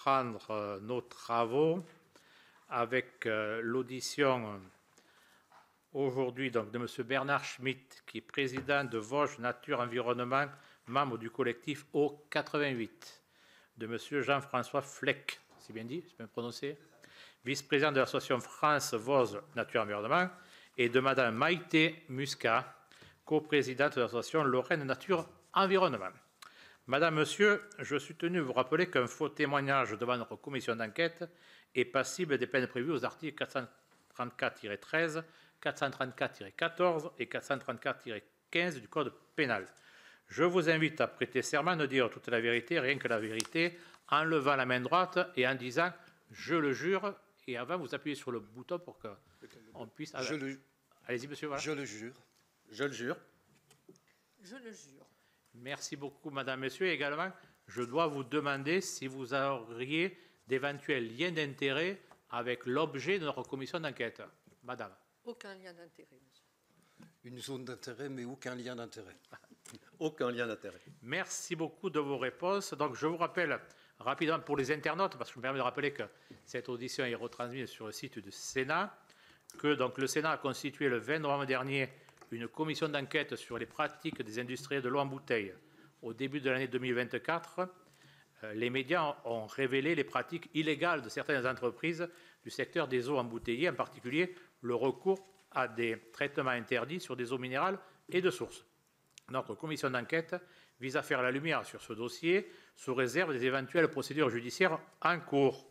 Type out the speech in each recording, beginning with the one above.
reprendre nos travaux avec l'audition aujourd'hui de M. Bernard Schmitt, qui est président de Vosges Nature Environnement, membre du collectif O88, de M. Jean-François Fleck, c'est bien dit, c'est bien prononcé, vice-président de l'association France Vosges Nature Environnement, et de Mme Maïté Muscat, coprésidente de l'association Lorraine Nature Environnement. Madame, Monsieur, je suis tenu à vous rappeler qu'un faux témoignage devant notre commission d'enquête est passible des peines prévues aux articles 434-13, 434-14 et 434-15 du Code pénal. Je vous invite à prêter serment de dire toute la vérité, rien que la vérité, en levant la main droite et en disant « je le jure ». Et avant, vous appuyez sur le bouton pour qu'on puisse... Allez-y, monsieur. Voilà. Je le jure. Je le jure. Je le jure. Merci beaucoup, Madame, Monsieur. Et également, je dois vous demander si vous auriez d'éventuels liens d'intérêt avec l'objet de notre commission d'enquête. Madame. Aucun lien d'intérêt, monsieur. Une zone d'intérêt, mais aucun lien d'intérêt. Aucun lien d'intérêt. Merci beaucoup de vos réponses. Donc, je vous rappelle rapidement pour les internautes, parce que je me permets de rappeler que cette audition est retransmise sur le site du Sénat, que donc, le Sénat a constitué le 20 novembre dernier une commission d'enquête sur les pratiques des industriels de l'eau en bouteille. Au début de l'année 2024, les médias ont révélé les pratiques illégales de certaines entreprises du secteur des eaux embouteillées, en particulier le recours à des traitements interdits sur des eaux minérales et de source. Notre commission d'enquête vise à faire la lumière sur ce dossier sous réserve des éventuelles procédures judiciaires en cours.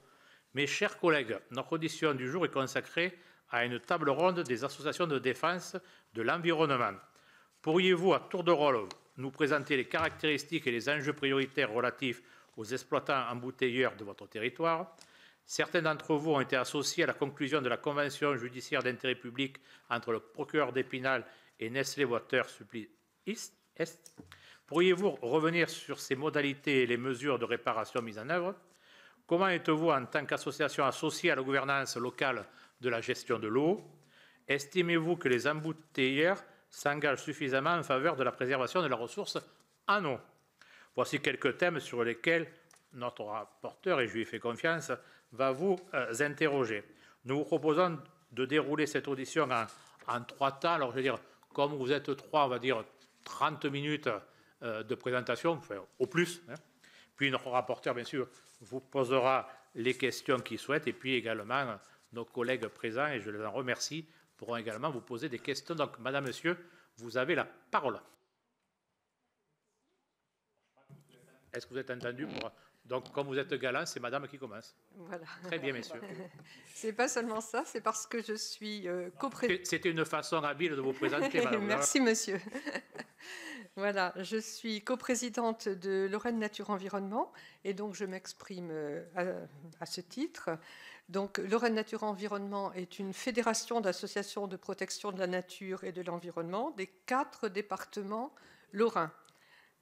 Mes chers collègues, notre audition du jour est consacrée à une table ronde des associations de défense de l'environnement. Pourriez-vous, à tour de rôle, nous présenter les caractéristiques et les enjeux prioritaires relatifs aux exploitants embouteilleurs de votre territoire? Certains d'entre vous ont été associés à la conclusion de la convention judiciaire d'intérêt public entre le procureur d'Épinal et Nestlé Water Supply Est. Pourriez-vous revenir sur ces modalités et les mesures de réparation mises en œuvre? Comment êtes-vous, en tant qu'association associée à la gouvernance locale de la gestion de l'eau? Estimez-vous que les embouteilleurs s'engagent suffisamment en faveur de la préservation de la ressource en eau? Voici quelques thèmes sur lesquels notre rapporteur, et je lui fais confiance, va vous interroger. Nous vous proposons de dérouler cette audition en 3 temps. Alors, je veux dire, comme vous êtes 3, on va dire 30 minutes de présentation, enfin, au plus. Hein. Puis notre rapporteur, bien sûr, vous posera les questions qu'il souhaite, et puis également nos collègues présents, et je les en remercie, pourront également vous poser des questions. Donc, Madame, Monsieur, vous avez la parole. Est-ce que vous êtes entendu Donc, comme vous êtes galant, c'est Madame qui commence. Voilà. Très bien, messieurs. C'est pas seulement ça, c'est parce que je suis coprésidente. C'était une façon habile de vous présenter, Madame. Merci, monsieur. Voilà, je suis coprésidente de Lorraine Nature Environnement et donc je m'exprime à ce titre. Donc, Lorraine Nature Environnement est une fédération d'associations de protection de la nature et de l'environnement des 4 départements lorrains: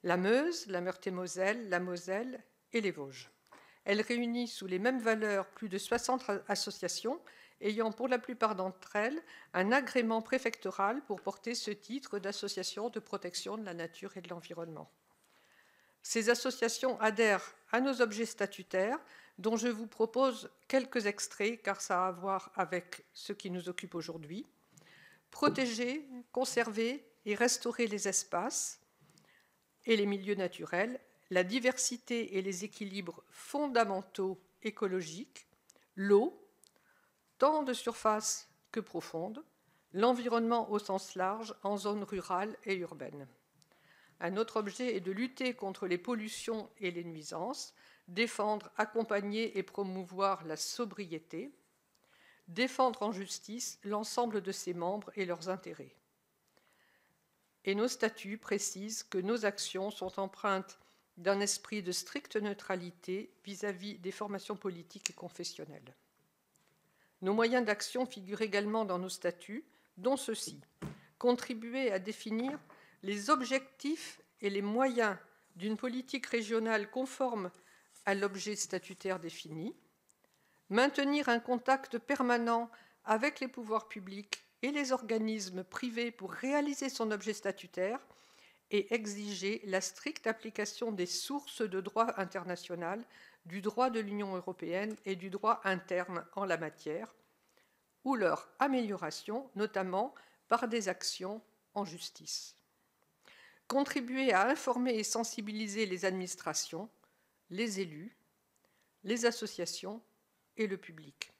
la Meuse, la Meurthe-et-Moselle, la Moselle et les Vosges. Elle réunit sous les mêmes valeurs plus de 60 associations ayant pour la plupart d'entre elles un agrément préfectoral pour porter ce titre d'association de protection de la nature et de l'environnement. Ces associations adhèrent à nos objets statutaires, dont je vous propose quelques extraits, car ça a à voir avec ce qui nous occupe aujourd'hui. Protéger, conserver et restaurer les espaces et les milieux naturels, la diversité et les équilibres fondamentaux écologiques, l'eau, tant de surface que profonde, l'environnement au sens large en zone rurale et urbaine. Un autre objet est de lutter contre les pollutions et les nuisances, défendre, accompagner et promouvoir la sobriété, défendre en justice l'ensemble de ses membres et leurs intérêts. Et nos statuts précisent que nos actions sont empreintes d'un esprit de stricte neutralité vis-à-vis des formations politiques et confessionnelles. Nos moyens d'action figurent également dans nos statuts, dont ceux-ci: contribuer à définir les objectifs et les moyens d'une politique régionale conforme à l'objet statutaire défini, maintenir un contact permanent avec les pouvoirs publics et les organismes privés pour réaliser son objet statutaire et exiger la stricte application des sources de droit international, du droit de l'Union européenne et du droit interne en la matière, ou leur amélioration, notamment par des actions en justice. Contribuer à informer et sensibiliser les administrations, les élus, les associations et le public.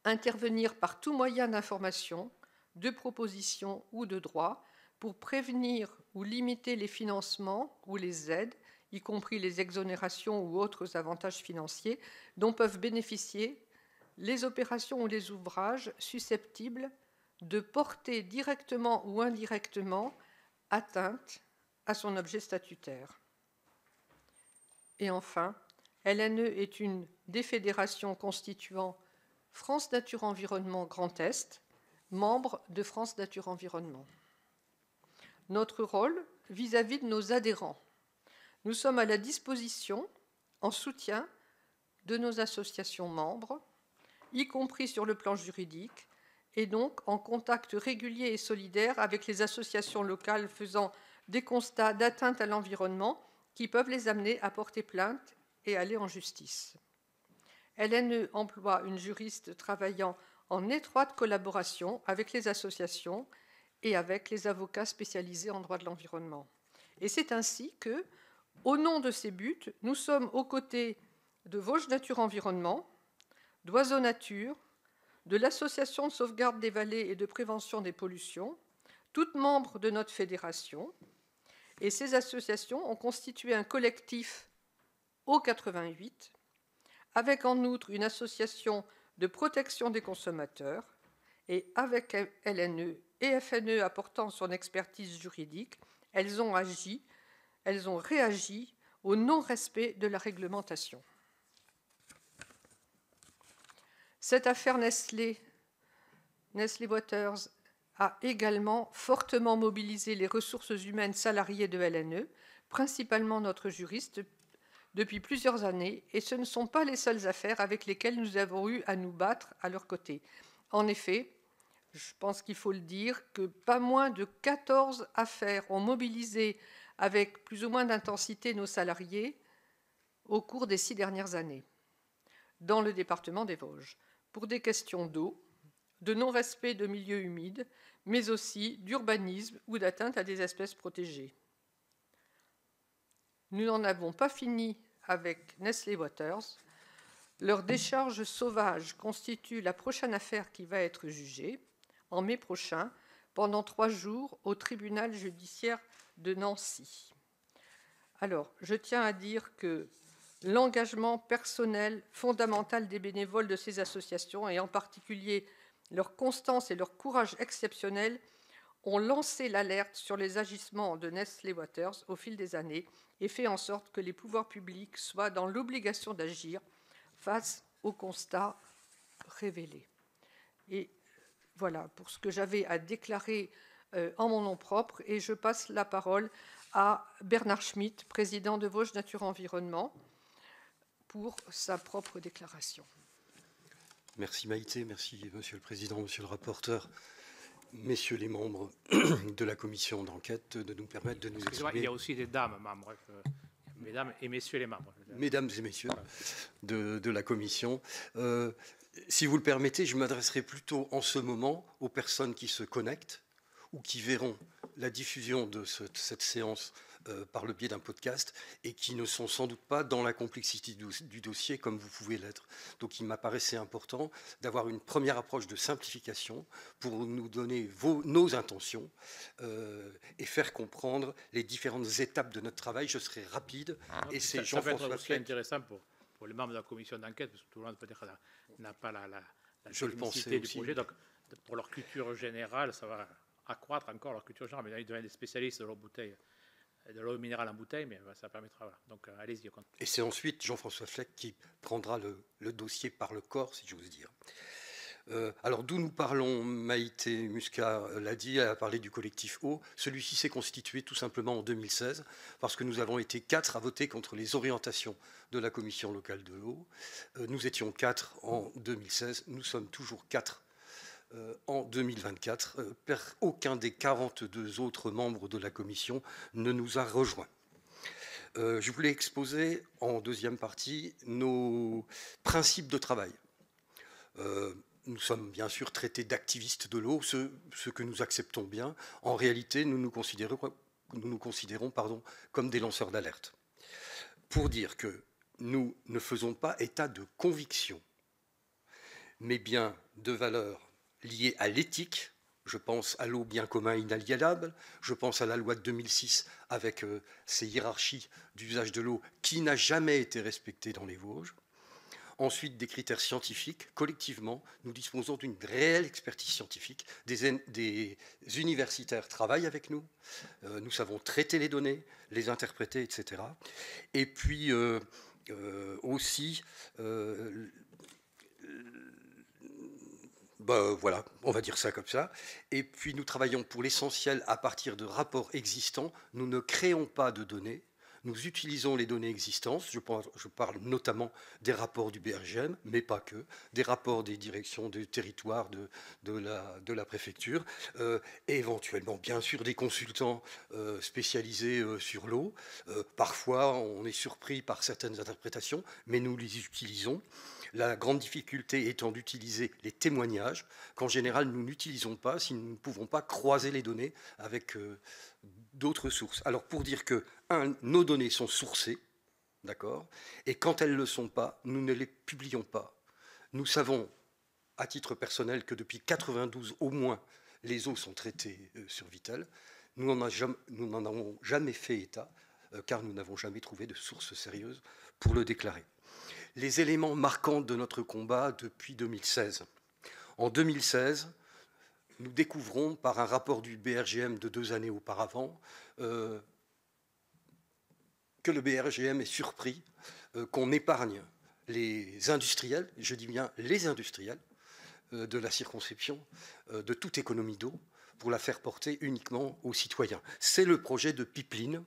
Intervenir par tout moyen d'information, de proposition ou de droit pour prévenir ou limiter les financements ou les aides, y compris les exonérations ou autres avantages financiers, dont peuvent bénéficier les opérations ou les ouvrages susceptibles de porter directement ou indirectement atteinte à son objet statutaire. Et enfin, LNE est une des fédérations constituant France Nature Environnement Grand Est, membre de France Nature Environnement. Notre rôle vis-à-vis de nos adhérents. Nous sommes à la disposition, en soutien de nos associations membres, y compris sur le plan juridique, et donc en contact régulier et solidaire avec les associations locales faisant des constats d'atteinte à l'environnement qui peuvent les amener à porter plainte et aller en justice. LNE emploie une juriste travaillant en étroite collaboration avec les associations et avec les avocats spécialisés en droit de l'environnement. Et c'est ainsi que, au nom de ces buts, nous sommes aux côtés de Vosges Nature Environnement, d'Oiseaux Nature, de l'Association de sauvegarde des vallées et de prévention des pollutions, toutes membres de notre fédération. Et ces associations ont constitué un collectif au 88, avec en outre une association de protection des consommateurs, et avec LNE et FNE apportant son expertise juridique, elles ont réagi au non-respect de la réglementation. Cette affaire Nestlé Waters a également fortement mobilisé les ressources humaines salariées de LNE, principalement notre juriste, depuis plusieurs années, et ce ne sont pas les seules affaires avec lesquelles nous avons eu à nous battre à leur côté. En effet, je pense qu'il faut le dire, que pas moins de 14 affaires ont mobilisé avec plus ou moins d'intensité nos salariés au cours des 6 dernières années, dans le département des Vosges, pour des questions d'eau, de non-respect de milieux humides, mais aussi d'urbanisme ou d'atteinte à des espèces protégées. Nous n'en avons pas fini avec Nestlé Waters. Leur décharge sauvage constitue la prochaine affaire qui va être jugée en mai prochain, pendant 3 jours, au tribunal judiciaire de Nancy. Alors, je tiens à dire que l'engagement personnel fondamental des bénévoles de ces associations, et en particulier leur constance et leur courage exceptionnel, ont lancé l'alerte sur les agissements de Nestlé Waters au fil des années et fait en sorte que les pouvoirs publics soient dans l'obligation d'agir face aux constats révélés. Et voilà pour ce que j'avais à déclarer en mon nom propre, et je passe la parole à Bernard Schmitt, président de Vosges Nature Environnement, pour sa propre déclaration. Merci Maïté, merci Monsieur le Président, Monsieur le rapporteur, messieurs les membres de la commission d'enquête, de nous permettre de nous exprimer. Il y a aussi des dames membres, mesdames et messieurs les membres. Mesdames et messieurs de la commission, si vous le permettez, je m'adresserai plutôt en ce moment aux personnes qui se connectent ou qui verront la diffusion de cette séance par le biais d'un podcast et qui ne sont sans doute pas dans la complexité du dossier comme vous pouvez l'être. Donc il m'apparaissait important d'avoir une première approche de simplification pour nous donner nos intentions et faire comprendre les différentes étapes de notre travail. Je serai rapide. Et c'est Jean-François Ça peut être aussi intéressant pour les membres de la commission d'enquête, parce que tout le monde peut-être n'a pas la technicité du projet. Donc pour leur culture générale, ça va accroître encore leur culture générale. Mais ils deviennent des spécialistes de l'eau bouteille, de l'eau minérale en bouteille, mais ça permettra. Voilà. Donc allez-y. Et c'est ensuite Jean-François Fleck qui prendra le dossier par le corps, si j'ose dire. Alors d'où nous parlons, Maïté Muscat l'a dit, elle a parlé du collectif eau. Celui-ci s'est constitué tout simplement en 2016 parce que nous avons été 4 à voter contre les orientations de la commission locale de l'eau. Nous étions 4 en 2016, nous sommes toujours 4 en 2024. Aucun des 42 autres membres de la commission ne nous a rejoints. Je voulais exposer en deuxième partie nos principes de travail. Nous sommes bien sûr traités d'activistes de l'eau, ce que nous acceptons bien. En réalité, nous nous considérons comme des lanceurs d'alerte. Pour dire que nous ne faisons pas état de conviction, mais bien de valeurs liées à l'éthique. Je pense à l'eau bien commun inaliénable, je pense à la loi de 2006 avec ses hiérarchies d'usage de l'eau qui n'a jamais été respectée dans les Vosges. Ensuite, des critères scientifiques. Collectivement, nous disposons d'une réelle expertise scientifique. Des universitaires travaillent avec nous. Nous savons traiter les données, les interpréter, etc. Et puis aussi, voilà, on va dire ça comme ça. Et puis nous travaillons pour l'essentiel à partir de rapports existants. Nous ne créons pas de données. Nous utilisons les données existantes, je parle notamment des rapports du BRGM, mais pas que, des rapports des directions du territoire de la préfecture, et éventuellement, bien sûr, des consultants spécialisés sur l'eau. Parfois, on est surpris par certaines interprétations, mais nous les utilisons. La grande difficulté étant d'utiliser les témoignages, qu'en général, nous n'utilisons pas si nous ne pouvons pas croiser les données avec d'autres sources. Alors, pour dire que, nos données sont sourcées, d'accord, et quand elles ne le sont pas, nous ne les publions pas. Nous savons, à titre personnel, que depuis 92 au moins, les eaux sont traitées sur Vittel. Nous n'en avons jamais fait état, car nous n'avons jamais trouvé de source sérieuse pour le déclarer. Les éléments marquants de notre combat depuis 2016. En 2016, nous découvrons, par un rapport du BRGM de 2 années auparavant, que le BRGM est surpris qu'on épargne les industriels, je dis bien les industriels, de la circonscription, de toute économie d'eau, pour la faire porter uniquement aux citoyens. C'est le projet de pipeline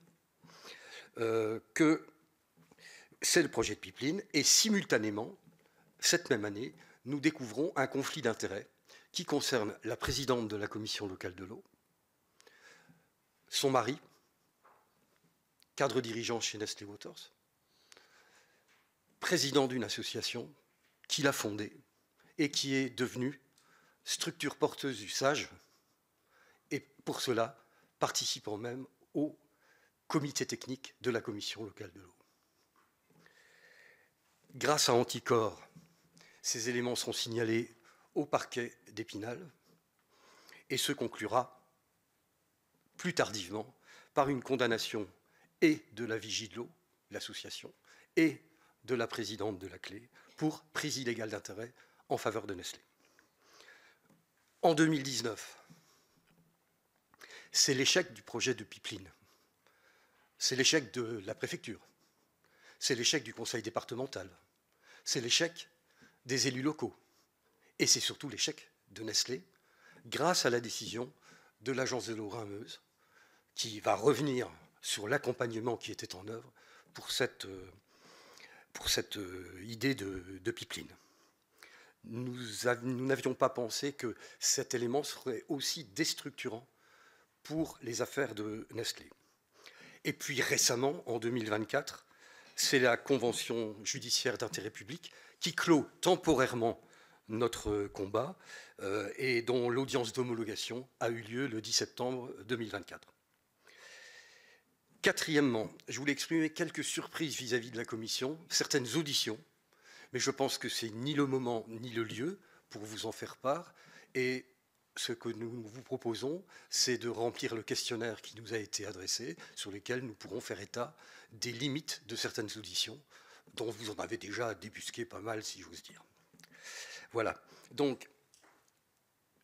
et simultanément, cette même année, nous découvrons un conflit d'intérêts qui concerne la présidente de la commission locale de l'eau, son mari, cadre dirigeant chez Nestlé Waters, président d'une association qu'il a fondée et qui est devenue structure porteuse du SAGE, et pour cela participant même au comité technique de la commission locale de l'eau. Grâce à Anticorps, ces éléments sont signalés au parquet d'Épinal et se conclura plus tardivement par une condamnation et de la Vigie de l'eau, l'association, et de la présidente de la Clé pour prise illégale d'intérêt en faveur de Nestlé. En 2019, c'est l'échec du projet de pipeline, c'est l'échec de la préfecture, c'est l'échec du conseil départemental, c'est l'échec des élus locaux, et c'est surtout l'échec de Nestlé, grâce à la décision de l'agence de l'eau Rhin-Meuse, qui va revenir sur l'accompagnement qui était en œuvre pour cette idée de pipeline. Nous n'avions pas pensé que cet élément serait aussi déstructurant pour les affaires de Nestlé. Et puis récemment, en 2024, c'est la convention judiciaire d'intérêt public qui clôt temporairement notre combat et dont l'audience d'homologation a eu lieu le 10 septembre 2024. Quatrièmement, je voulais exprimer quelques surprises vis-à-vis de la commission, certaines auditions, mais je pense que c'est ni le moment ni le lieu pour vous en faire part. Et ce que nous vous proposons, c'est de remplir le questionnaire qui nous a été adressé, sur lequel nous pourrons faire état des limites de certaines auditions, dont vous en avez déjà débusqué pas mal, si j'ose dire. Voilà. Donc,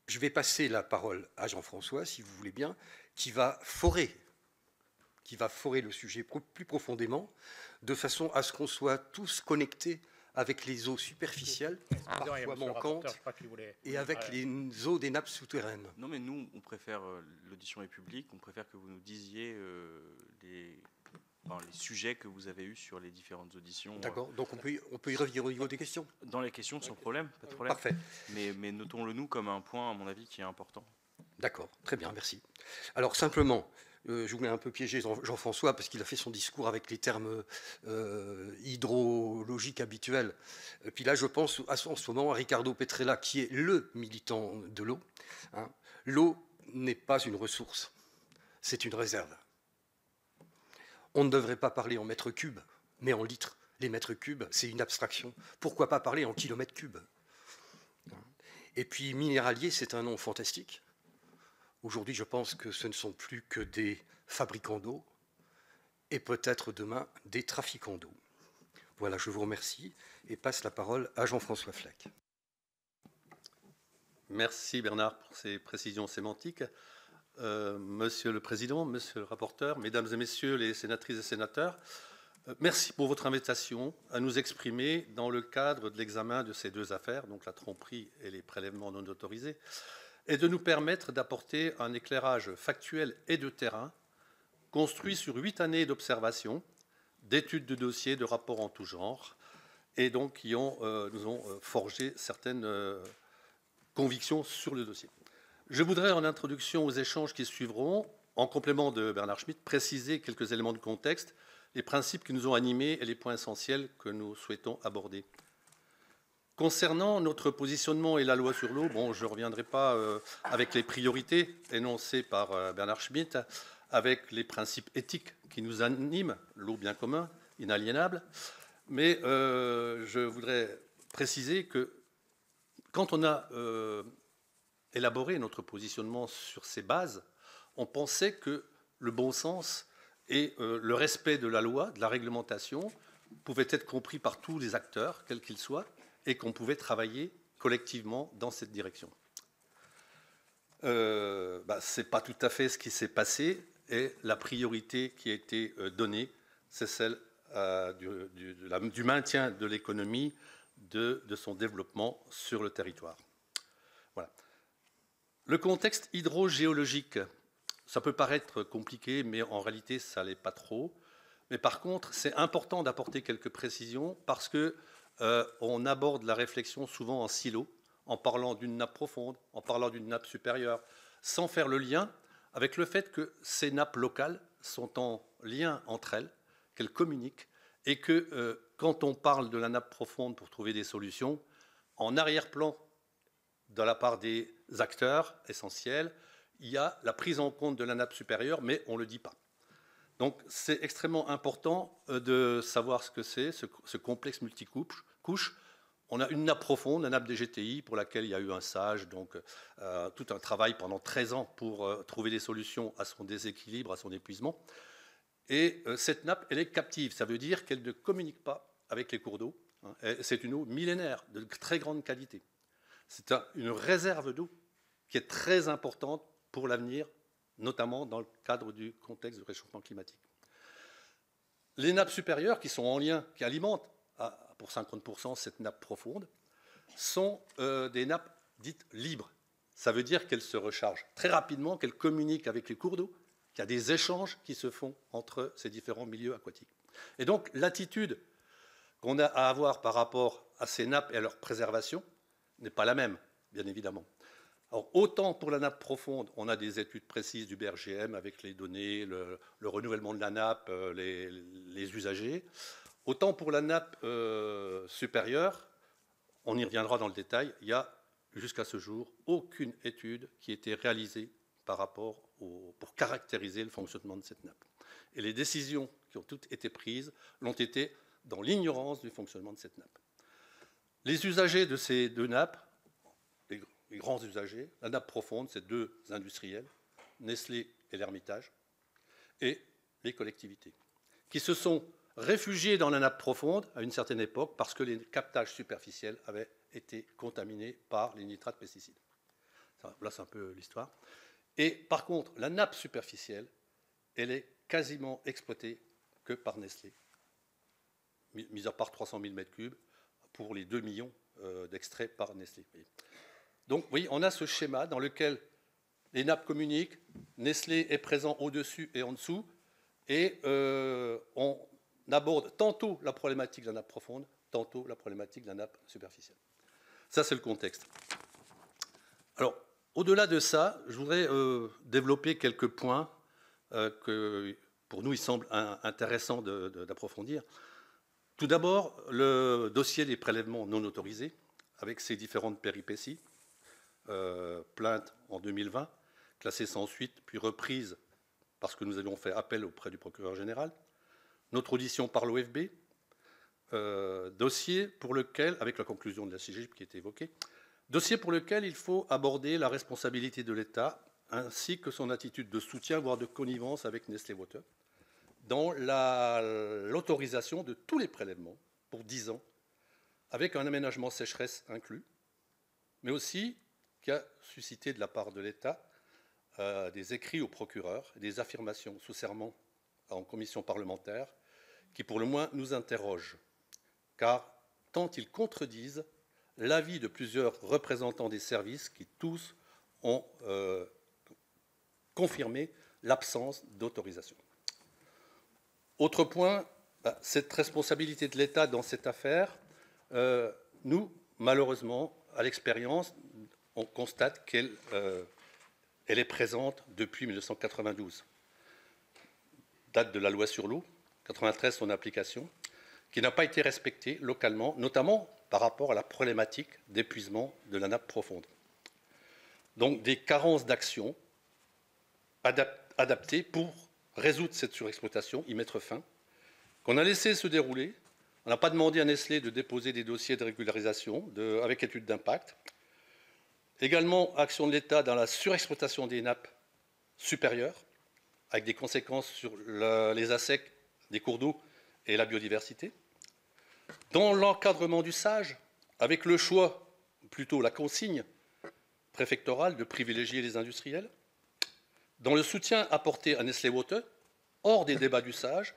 je vais passer la parole à Jean-François, si vous voulez bien, qui va forer le sujet plus profondément, de façon à ce qu'on soit tous connectés avec les eaux superficielles, parfois manquantes, et avec les eaux des nappes souterraines. Non, mais nous, on préfère, l'audition est publique, on préfère que vous nous disiez les sujets que vous avez eus sur les différentes auditions. D'accord, donc on peut y revenir au niveau des questions. Dans les questions, sans problème, pas de problème. Parfait. Mais notons-le nous comme un point, à mon avis, qui est important. D'accord, très bien, merci. Alors simplement, je voulais un peu piéger Jean-François parce qu'il a fait son discours avec les termes hydrologiques habituels. Et puis là, je pense en ce moment à Ricardo Petrella, qui est le militant de l'eau. Hein. L'eau n'est pas une ressource, c'est une réserve. On ne devrait pas parler en mètres cubes, mais en litres. Les mètres cubes, c'est une abstraction. Pourquoi pas parler en kilomètres cubes? Et puis minéralier, c'est un nom fantastique. Aujourd'hui, je pense que ce ne sont plus que des fabricants d'eau et peut-être demain des trafiquants d'eau. Voilà, je vous remercie et passe la parole à Jean-François Fleck. Merci Bernard pour ces précisions sémantiques. Monsieur le Président, Monsieur le rapporteur, Mesdames et Messieurs les sénatrices et sénateurs, merci pour votre invitation à nous exprimer dans le cadre de l'examen de ces deux affaires, donc la tromperie et les prélèvements non autorisés, et de nous permettre d'apporter un éclairage factuel et de terrain, construit sur 8 années d'observation, d'études de dossiers, de rapports en tout genre, et donc qui nous ont forgé certaines convictions sur le dossier. Je voudrais, en introduction aux échanges qui suivront, en complément de Bernard Schmitt, préciser quelques éléments de contexte, les principes qui nous ont animés et les points essentiels que nous souhaitons aborder. Concernant notre positionnement et la loi sur l'eau, je ne reviendrai pas avec les priorités énoncées par Bernard Schmitt, avec les principes éthiques qui nous animent, l'eau bien commun, inaliénable, mais je voudrais préciser que quand on a élaboré notre positionnement sur ces bases, on pensait que le bon sens et le respect de la loi, de la réglementation, pouvaient être compris par tous les acteurs, quels qu'ils soient, et qu'on pouvait travailler collectivement dans cette direction. Ce n'est pas tout à fait ce qui s'est passé, et la priorité qui a été donnée, c'est celle du maintien de l'économie, de son développement sur le territoire. Voilà. Le contexte hydrogéologique, ça peut paraître compliqué, mais en réalité, ça ne l'est pas trop. Mais par contre, c'est important d'apporter quelques précisions parce que on aborde la réflexion souvent en silo, en parlant d'une nappe profonde, en parlant d'une nappe supérieure, sans faire le lien avec le fait que ces nappes locales sont en lien entre elles, qu'elles communiquent, et que quand on parle de la nappe profonde pour trouver des solutions, en arrière-plan, de la part des acteurs essentiels, il y a la prise en compte de la nappe supérieure, mais on ne le dit pas. Donc c'est extrêmement important de savoir ce que c'est, ce complexe multicouche. On a une nappe profonde, la nappe des GTI, pour laquelle il y a eu un SAGE, donc tout un travail pendant 13 ans pour trouver des solutions à son déséquilibre, à son épuisement. Et cette nappe, elle est captive, ça veut dire qu'elle ne communique pas avec les cours d'eau. C'est une eau millénaire, de très grande qualité. C'est une réserve d'eau qui est très importante pour l'avenir, notamment dans le cadre du contexte du réchauffement climatique. Les nappes supérieures qui sont en lien, qui alimentent pour 50% cette nappe profonde, sont des nappes dites libres. Ça veut dire qu'elles se rechargent très rapidement, qu'elles communiquent avec les cours d'eau, qu'il y a des échanges qui se font entre ces différents milieux aquatiques. Et donc l'attitude qu'on a à avoir par rapport à ces nappes et à leur préservation n'est pas la même, bien évidemment. Alors, autant pour la nappe profonde, on a des études précises du BRGM avec les données, le renouvellement de la nappe, les usagers. Autant pour la nappe supérieure, on y reviendra dans le détail, il y a jusqu'à ce jour aucune étude qui ait été réalisée par rapport pour caractériser le fonctionnement de cette nappe. Et les décisions qui ont toutes été prises l'ont été dans l'ignorance du fonctionnement de cette nappe. Les usagers de ces deux nappes, les grands usagers, la nappe profonde, c'est deux industriels, Nestlé et l'Hermitage, et les collectivités, qui se sont réfugiés dans la nappe profonde à une certaine époque parce que les captages superficiels avaient été contaminés par les nitrates pesticides. Là, c'est un peu l'histoire. Et par contre, la nappe superficielle, elle est quasiment exploitée que par Nestlé, mis à part 300 000 m3 pour les 2 millions d'extraits par Nestlé. Donc, oui, on a ce schéma dans lequel les nappes communiquent, Nestlé est présent au-dessus et en dessous, et on aborde tantôt la problématique de la nappe profonde, tantôt la problématique de la nappe superficielle. Ça, c'est le contexte. Alors, au-delà de ça, je voudrais développer quelques points que, pour nous, il semble intéressant d'approfondir. Tout d'abord, le dossier des prélèvements non autorisés, avec ses différentes péripéties. Plainte en 2020, classée sans suite, puis reprise parce que nous avions fait appel auprès du procureur général. Notre audition par l'OFB, dossier pour lequel, avec la conclusion de la CIGIP qui était évoquée, dossier pour lequel il faut aborder la responsabilité de l'État ainsi que son attitude de soutien, voire de connivence avec Nestlé Water, dans l'autorisation de tous les prélèvements pour 10 ans, avec un aménagement sécheresse inclus, mais aussi qui a suscité de la part de l'État des écrits au procureur, des affirmations sous serment en commission parlementaire, qui pour le moins nous interrogent, car tant ils contredisent l'avis de plusieurs représentants des services qui tous ont confirmé l'absence d'autorisation. Autre point, cette responsabilité de l'État dans cette affaire, nous, malheureusement, à l'expérience, on constate qu'elle est présente depuis 1992. Date de la loi sur l'eau, 93 son application, qui n'a pas été respectée localement, notamment par rapport à la problématique d'épuisement de la nappe profonde. Donc des carences d'action adaptées pour résoudre cette surexploitation, y mettre fin, qu'on a laissé se dérouler. On n'a pas demandé à Nestlé de déposer des dossiers de régularisation avec étude d'impact. Également, action de l'État dans la surexploitation des nappes supérieures, avec des conséquences sur les assecs des cours d'eau et la biodiversité. Dans l'encadrement du SAGE, avec le choix, plutôt la consigne préfectorale de privilégier les industriels. Dans le soutien apporté à Nestlé Water, hors des débats du SAGE,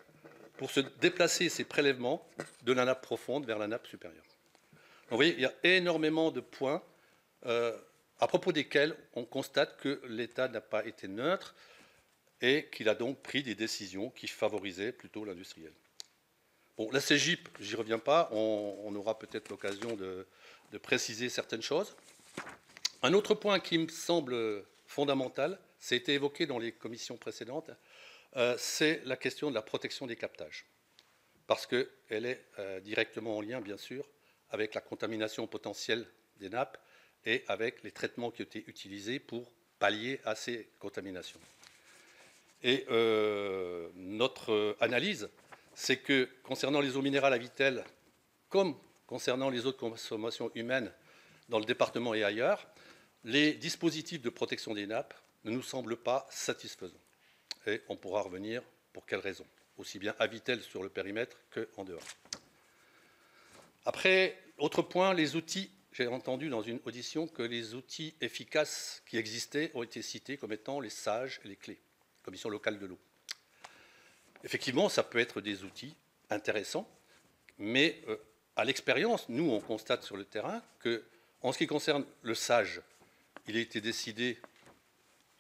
pour se déplacer ces prélèvements de la nappe profonde vers la nappe supérieure. Donc, vous voyez, il y a énormément de points à propos desquels on constate que l'État n'a pas été neutre et qu'il a donc pris des décisions qui favorisaient plutôt l'industriel. Bon, la CIGIP, j'y reviens pas, on aura peut-être l'occasion de préciser certaines choses. Un autre point qui me semble fondamental, ça a été évoqué dans les commissions précédentes, c'est la question de la protection des captages. Parce qu'elle est directement en lien, bien sûr, avec la contamination potentielle des nappes et avec les traitements qui ont été utilisés pour pallier à ces contaminations. Et notre analyse, c'est que concernant les eaux minérales à Vittel, comme concernant les eaux de consommation humaine dans le département et ailleurs, les dispositifs de protection des nappes ne nous semblent pas satisfaisants. Et on pourra revenir pour quelles raisons, aussi bien à Vittel sur le périmètre qu'en dehors. Après, autre point, les outils. J'ai entendu dans une audition que les outils efficaces qui existaient ont été cités comme étant les SAGE et les clés, Commission locale de l'eau. Effectivement, ça peut être des outils intéressants, mais à l'expérience, nous, on constate sur le terrain qu'en ce qui concerne le SAGE, il a été décidé,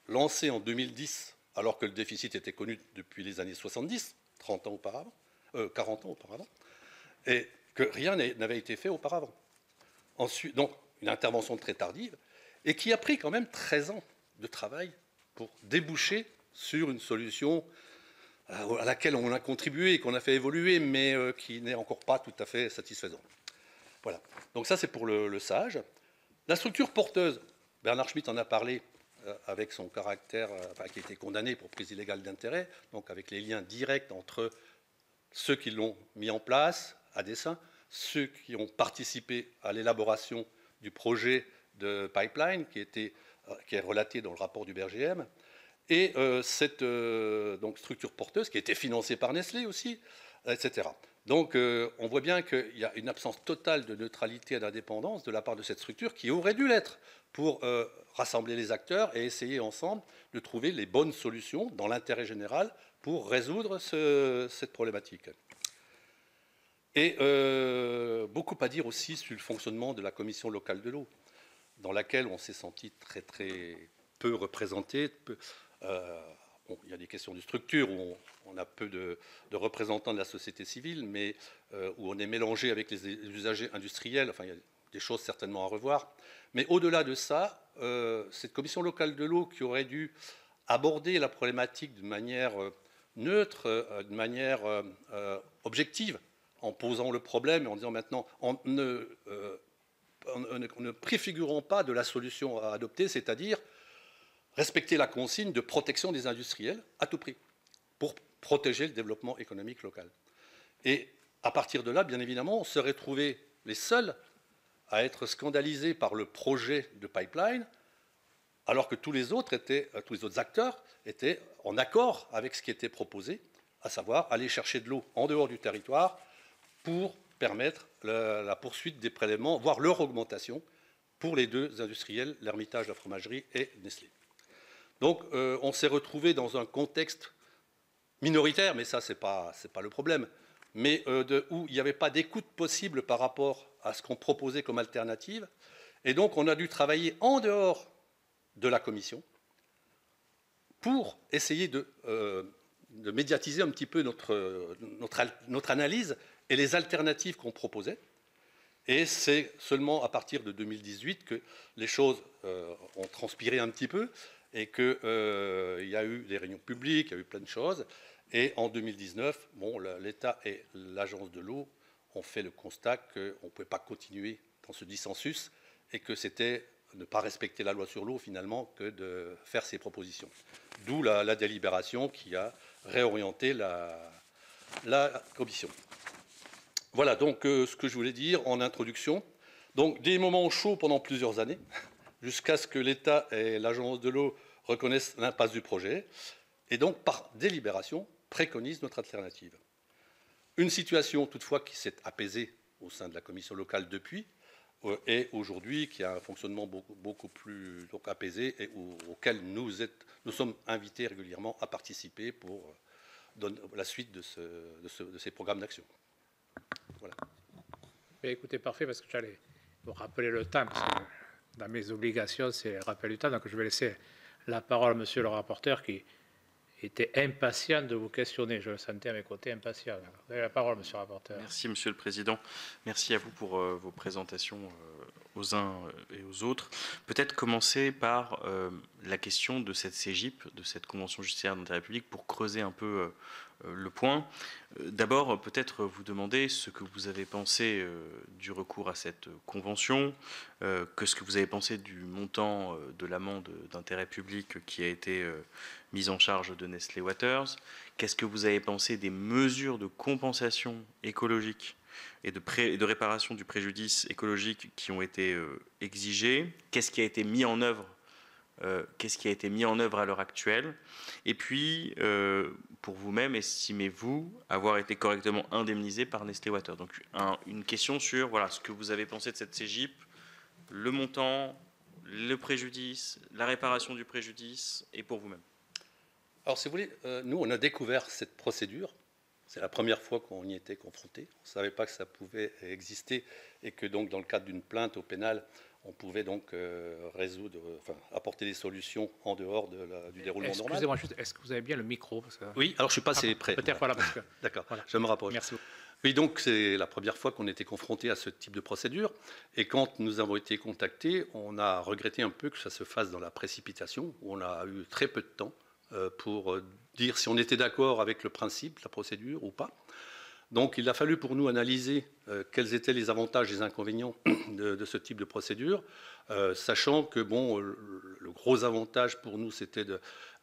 lancé en 2010, alors que le déficit était connu depuis les années 70, 40 ans auparavant, et que rien n'avait été fait auparavant. Ensuite, donc, une intervention très tardive, et qui a pris quand même 13 ans de travail pour déboucher sur une solution à laquelle on a contribué, qu'on a fait évoluer, mais qui n'est encore pas tout à fait satisfaisante. Voilà. Donc ça, c'est pour le SAGE. La structure porteuse, Bernard Schmitt en a parlé avec son caractère, qui a été condamné pour prise illégale d'intérêt, donc avec les liens directs entre ceux qui l'ont mis en place à dessein, ceux qui ont participé à l'élaboration du projet de pipeline qui est relaté dans le rapport du BRGM, et cette donc, structure porteuse qui a été financée par Nestlé aussi, etc. Donc on voit bien qu'il y a une absence totale de neutralité et d'indépendance de la part de cette structure qui aurait dû l'être pour rassembler les acteurs et essayer ensemble de trouver les bonnes solutions dans l'intérêt général pour résoudre cette problématique. Et beaucoup à dire aussi sur le fonctionnement de la commission locale de l'eau, dans laquelle on s'est senti très très peu représenté, bon, il y a des questions de structure où on a peu de représentants de la société civile, mais où on est mélangé avec les usagers industriels. Enfin, il y a des choses certainement à revoir. Mais au-delà de ça, cette commission locale de l'eau qui aurait dû aborder la problématique de manière neutre, de manière objective, en posant le problème et en disant maintenant, ne préfigurons pas de la solution à adopter, c'est-à-dire respecter la consigne de protection des industriels à tout prix, pour protéger le développement économique local. Et à partir de là, bien évidemment, on serait trouvé les seuls à être scandalisés par le projet de pipeline, alors que tous les autres acteurs étaient en accord avec ce qui était proposé, à savoir aller chercher de l'eau en dehors du territoire pour permettre la poursuite des prélèvements, voire leur augmentation pour les deux industriels, l'Hermitage, la fromagerie et Nestlé. Donc on s'est retrouvé dans un contexte minoritaire, mais ça c'est pas le problème, mais où il n'y avait pas d'écoute possible par rapport à ce qu'on proposait comme alternative. Et donc on a dû travailler en dehors de la commission pour essayer de médiatiser un petit peu notre analyse et les alternatives qu'on proposait. Et c'est seulement à partir de 2018 que les choses ont transpiré un petit peu et qu'il y a eu des réunions publiques, il y a eu plein de choses. Et en 2019, bon, l'État et l'Agence de l'eau ont fait le constat qu'on ne pouvait pas continuer dans ce dissensus et que c'était ne pas respecter la loi sur l'eau finalement que de faire ces propositions. D'où la délibération qui a réorienté la commission. Voilà donc ce que je voulais dire en introduction. Donc des moments chauds pendant plusieurs années, jusqu'à ce que l'État et l'Agence de l'eau reconnaissent l'impasse du projet, et donc par délibération préconisent notre alternative. Une situation toutefois qui s'est apaisée au sein de la commission locale depuis, et aujourd'hui qui a un fonctionnement beaucoup plus donc, apaisé et auquel nous sommes invités régulièrement à participer pour donner la suite de ces programmes d'action. Voilà. Écoutez, parfait, parce que j'allais vous rappeler le temps, parce que dans mes obligations, c'est le rappel du temps, donc je vais laisser la parole à monsieur le rapporteur qui était impatient de vous questionner. Je le sentais à mes côtés, impatient. Vous avez la parole, monsieur le rapporteur. Merci, monsieur le président. Merci à vous pour vos présentations aux uns et aux autres. Peut-être commencer par la question de cette CGIP, de cette Convention judiciaire d'intérêt public, pour creuser un peu le point. D'abord, peut-être vous demander ce que vous avez pensé du recours à cette convention, ce que vous avez pensé du montant de l'amende d'intérêt public qui a été mise en charge de Nestlé Waters, qu'est-ce que vous avez pensé des mesures de compensation écologique et de réparation du préjudice écologique qui ont été exigées, qu'est-ce qui a été mis en œuvre à l'heure actuelle, et puis pour vous-même, estimez-vous avoir été correctement indemnisé par Nestlé Waters? Donc une question sur voilà, ce que vous avez pensé de cette CGIP, le montant, le préjudice, la réparation du préjudice, et pour vous-même. Alors si vous voulez, nous on a découvert cette procédure. C'est la première fois qu'on y était confronté. On ne savait pas que ça pouvait exister et que donc dans le cadre d'une plainte au pénal, on pouvait donc apporter des solutions en dehors du déroulement normal. Excusez-moi, est-ce que vous avez bien le micro parce que... Oui, alors je ne suis pas assez près. Peut-être voilà, parce que... D'accord, voilà. je me rapproche. Merci. Oui, donc c'est la première fois qu'on était confronté à ce type de procédure. Et quand nous avons été contactés, on a regretté un peu que ça se fasse dans la précipitation, où on a eu très peu de temps pour dire si on était d'accord avec le principe, la procédure ou pas. Donc il a fallu pour nous analyser quels étaient les avantages et les inconvénients de ce type de procédure, sachant que bon, le gros avantage pour nous, c'était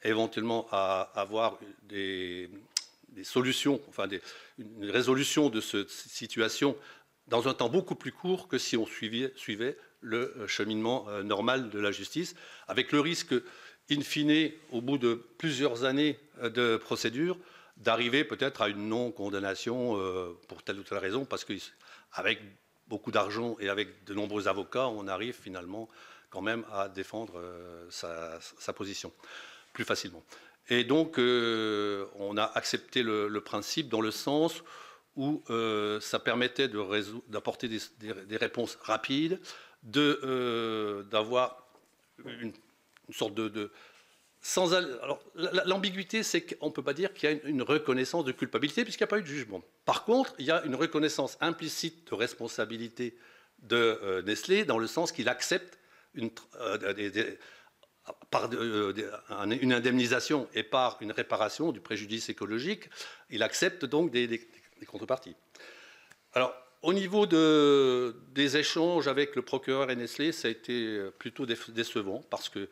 éventuellement avoir des solutions, enfin une résolution de cette situation dans un temps beaucoup plus court que si on suivait le cheminement normal de la justice, avec le risque, in fine, au bout de plusieurs années de procédure, d'arriver peut-être à une non-condamnation pour telle ou telle raison, parce qu'avec beaucoup d'argent et avec de nombreux avocats, on arrive finalement quand même à défendre sa position plus facilement. Et donc, on a accepté le principe dans le sens où ça permettait d'apporter des réponses rapides, d'avoir une sorte Alors, l'ambiguïté, c'est qu'on ne peut pas dire qu'il y a une reconnaissance de culpabilité puisqu'il n'y a pas eu de jugement. Par contre, il y a une reconnaissance implicite de responsabilité de Nestlé dans le sens qu'il accepte par une indemnisation et par une réparation du préjudice écologique. Il accepte donc des contreparties. Alors, au niveau des échanges avec le procureur et Nestlé, ça a été plutôt décevant parce que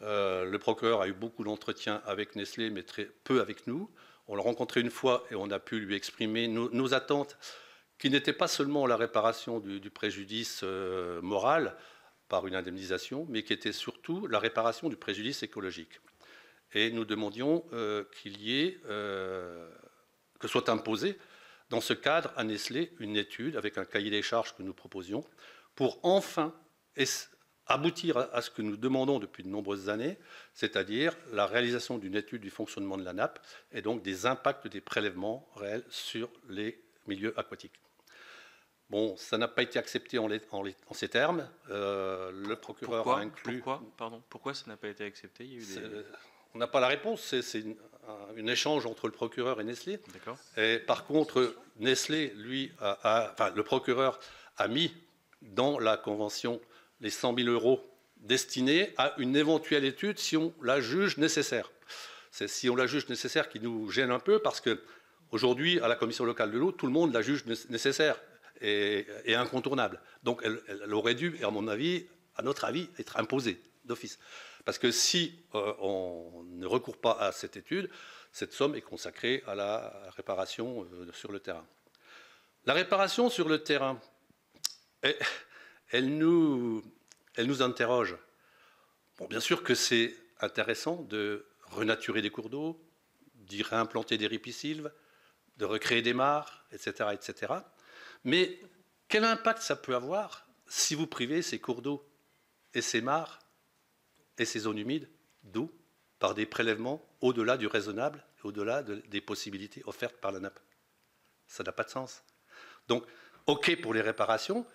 le procureur a eu beaucoup d'entretiens avec Nestlé, mais très peu avec nous. On l'a rencontré une fois et on a pu lui exprimer nos attentes, qui n'étaient pas seulement la réparation du préjudice moral par une indemnisation, mais qui était surtout la réparation du préjudice écologique. Et nous demandions qu'il y ait, que soit imposé dans ce cadre à Nestlé une étude avec un cahier des charges que nous proposions pour enfin aboutir à ce que nous demandons depuis de nombreuses années, c'est-à-dire la réalisation d'une étude du fonctionnement de la nappe et donc des impacts des prélèvements réels sur les milieux aquatiques. Bon, ça n'a pas été accepté en ces termes. Le procureur a inclus... Pourquoi ça n'a pas été accepté? Il y a eu On n'a pas la réponse, c'est un échange entre le procureur et Nestlé. D'accord. Et par contre, Nestlé, lui, le procureur a mis dans la convention les 100 000 € destinés à une éventuelle étude si on la juge nécessaire. C'est si on la juge nécessaire qui nous gêne un peu parce qu'aujourd'hui, à la commission locale de l'eau, tout le monde la juge nécessaire et incontournable. Donc elle aurait dû, à notre avis, être imposée d'office. Parce que si on ne recourt pas à cette étude, cette somme est consacrée à la réparation sur le terrain. La réparation sur le terrain, elle nous interroge. Bon, bien sûr que c'est intéressant de renaturer des cours d'eau, d'y réimplanter des ripisylves, de recréer des mares, etc., etc. Mais quel impact ça peut avoir si vous privez ces cours d'eau et ces mares et ces zones humides d'eau par des prélèvements au-delà du raisonnable, au-delà des possibilités offertes par la nappe? Ça n'a pas de sens. Donc, OK pour les réparations,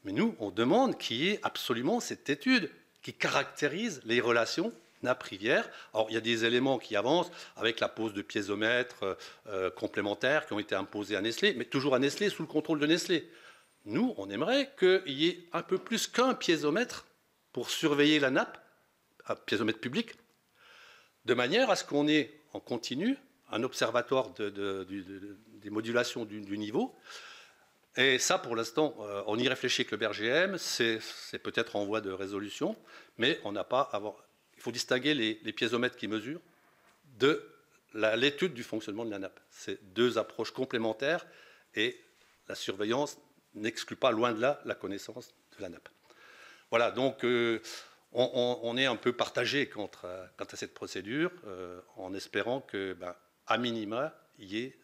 mais nous, on demande qu'il y ait absolument cette étude qui caractérise les relations nappe-rivière. Alors, il y a des éléments qui avancent avec la pose de piézomètres complémentaires qui ont été imposés à Nestlé, mais toujours à Nestlé, sous le contrôle de Nestlé. Nous, on aimerait qu'il y ait un peu plus qu'un piézomètre pour surveiller la nappe, un piézomètre public, de manière à ce qu'on ait en continu un observatoire des modulations du niveau. Et ça, pour l'instant, on y réfléchit avec le BRGM, c'est peut-être en voie de résolution, mais on n'a pas à avoir... Il faut distinguer les piézomètres qui mesurent de l'étude du fonctionnement de la nappe. C'est deux approches complémentaires et la surveillance n'exclut pas, loin de là, la connaissance de la nappe. Voilà, donc on est un peu partagé quant à cette procédure, en espérant que, à minima, il y ait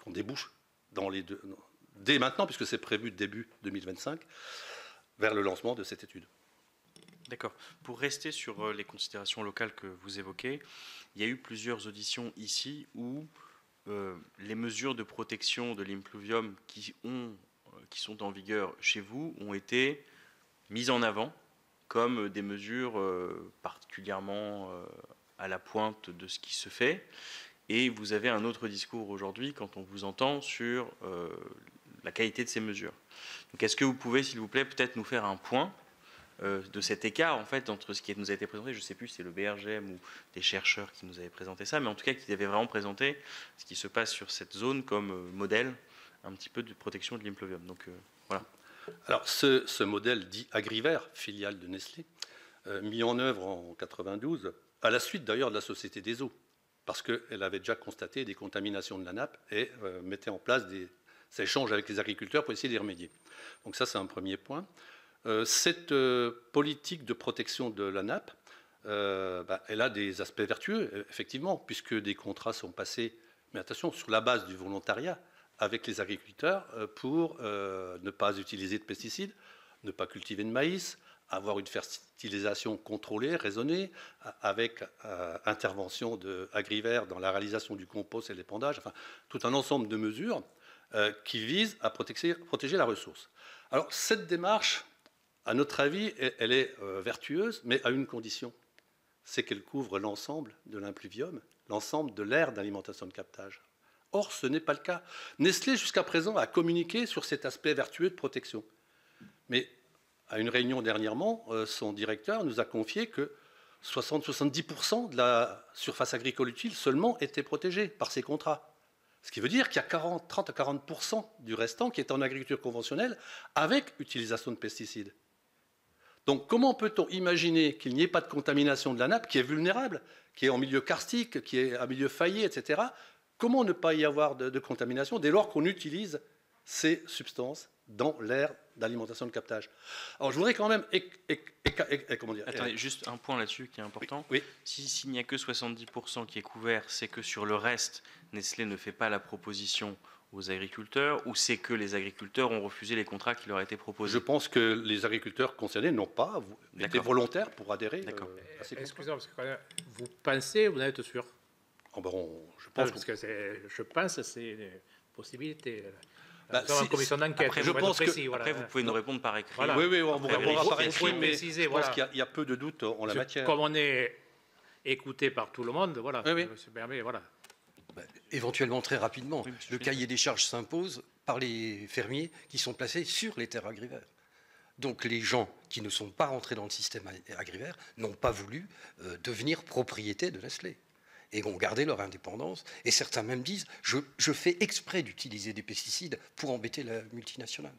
qu'on débouche dans les deux, dès maintenant, puisque c'est prévu début 2025, vers le lancement de cette étude. D'accord. Pour rester sur les considérations locales que vous évoquez, il y a eu plusieurs auditions ici où les mesures de protection de l'impluvium qui sont en vigueur chez vous ont été mises en avant comme des mesures particulièrement à la pointe de ce qui se fait. Et vous avez un autre discours aujourd'hui quand on vous entend sur la qualité de ces mesures. Donc est-ce que vous pouvez, s'il vous plaît, peut-être nous faire un point de cet écart en fait entre ce qui nous a été présenté, je ne sais plus si c'est le BRGM ou des chercheurs qui nous avaient présenté ça, mais en tout cas qui avaient vraiment présenté ce qui se passe sur cette zone comme modèle un petit peu de protection de l'impluvium. Donc voilà. Alors ce modèle dit Agriver, filiale de Nestlé, mis en œuvre en 92, à la suite d'ailleurs de la Société des eaux, parce qu'elle avait déjà constaté des contaminations de la nappe et mettait en place des échanges avec les agriculteurs pour essayer d'y remédier. Donc ça, c'est un premier point. Cette politique de protection de la nappe, elle a des aspects vertueux, effectivement, puisque des contrats sont passés, mais attention, sur la base du volontariat avec les agriculteurs pour ne pas utiliser de pesticides, ne pas cultiver de maïs, avoir une fertilisation contrôlée, raisonnée, avec intervention d'Agriver dans la réalisation du compost et l'épandage, enfin, tout un ensemble de mesures qui visent à protéger la ressource. Alors, cette démarche, à notre avis, elle est vertueuse, mais à une condition, c'est qu'elle couvre l'ensemble de l'impluvium, l'ensemble de l'aire d'alimentation de captage. Or, ce n'est pas le cas. Nestlé, jusqu'à présent, a communiqué sur cet aspect vertueux de protection. Mais à une réunion dernièrement, son directeur nous a confié que 60-70% de la surface agricole utile seulement était protégée par ces contrats. Ce qui veut dire qu'il y a 30 à 40% du restant qui est en agriculture conventionnelle avec utilisation de pesticides. Donc comment peut-on imaginer qu'il n'y ait pas de contamination de la nappe qui est vulnérable, qui est en milieu karstique, qui est en milieu faillé, etc. Comment ne pas y avoir de contamination dès lors qu'on utilise ces substances dans l'aire d'alimentation de captage? Alors je voudrais quand même... comment dire, attendez, juste un point là-dessus qui est important. Oui. S'il n'y a que 70% qui est couvert, c'est que sur le reste, Nestlé ne fait pas la proposition aux agriculteurs, ou c'est que les agriculteurs ont refusé les contrats qui leur étaient proposés? Je pense que les agriculteurs concernés n'ont pas été volontaires pour adhérer à ces contrats. Excusez-moi, parce que quand même, vous pensez, vous en êtes sûr? Oh ben je pense parce que je pense que c'est une possibilité. Bah, en commission d'enquête. Après, je pense précis, voilà. Après, vous pouvez nous répondre par écrit. Voilà. Oui, on vous répondra par écrit, mais préciser, je pense qu'il y a peu de doutes en la matière. Comme on est écouté par tout le monde, voilà. Oui. Je me permets, voilà. Éventuellement, très rapidement, Oui, le cahier des charges s'impose par les fermiers qui sont placés sur les terres agrivaires. Donc les gens qui ne sont pas rentrés dans le système agrivaire n'ont pas voulu devenir propriété de Nestlé et ont gardé leur indépendance. Et certains même disent je fais exprès d'utiliser des pesticides pour embêter la multinationale.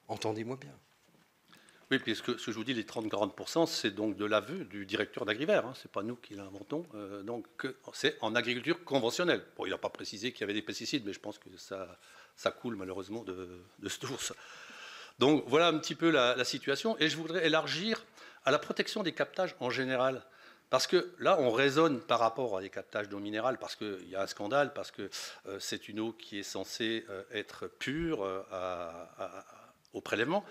Entendez-moi bien. Oui, puisque ce que je vous dis, les 30-40%, c'est donc de l'aveu du directeur d'Agrivaire. Ce n'est pas nous qui l'inventons. Donc c'est en agriculture conventionnelle. Bon, il n'a pas précisé qu'il y avait des pesticides, mais je pense que ça coule malheureusement de source. Donc voilà un petit peu la situation. Et je voudrais élargir à la protection des captages en général. Parce que là, on raisonne par rapport à des captages d'eau minérale, parce qu'il y a un scandale, parce que c'est une eau qui est censée être pure au prélèvement.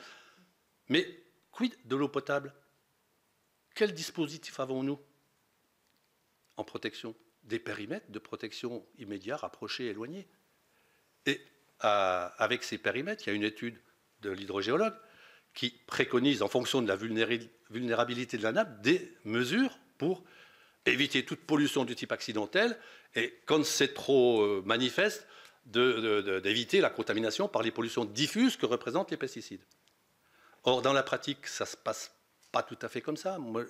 Mais quid de l'eau potable? Quel dispositif avons-nous en protection? Des périmètres de protection immédiat, rapprochés, éloignés. Et avec ces périmètres, il y a une étude de l'hydrogéologue qui préconise, en fonction de la vulnérabilité de la nappe, des mesures pour éviter toute pollution du type accidentel et, quand c'est trop manifeste, d'éviter la contamination par les pollutions diffuses que représentent les pesticides. Or, dans la pratique, ça ne se passe pas tout à fait comme ça. Moi,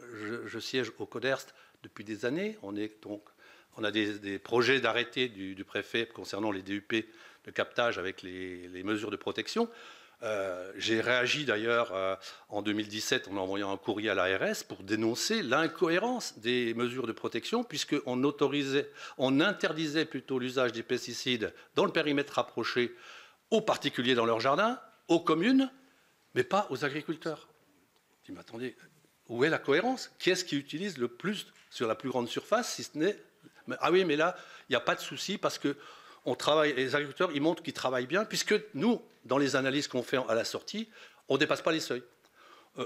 je siège au CODERST depuis des années. On a des projets d'arrêté du préfet concernant les DUP de captage avec les mesures de protection. J'ai réagi d'ailleurs en 2017 en envoyant un courrier à l'ARS pour dénoncer l'incohérence des mesures de protection, puisqu'on interdisait plutôt l'usage des pesticides dans le périmètre rapproché aux particuliers dans leur jardin, aux communes, mais pas aux agriculteurs. Je dis, mais attendez, où est la cohérence? Qui est-ce qui utilise le plus sur la plus grande surface, si ce n'est... Ah oui, mais là, il n'y a pas de souci parce que les agriculteurs, ils montrent qu'ils travaillent bien, puisque nous, dans les analyses qu'on fait à la sortie, on ne dépasse pas les seuils.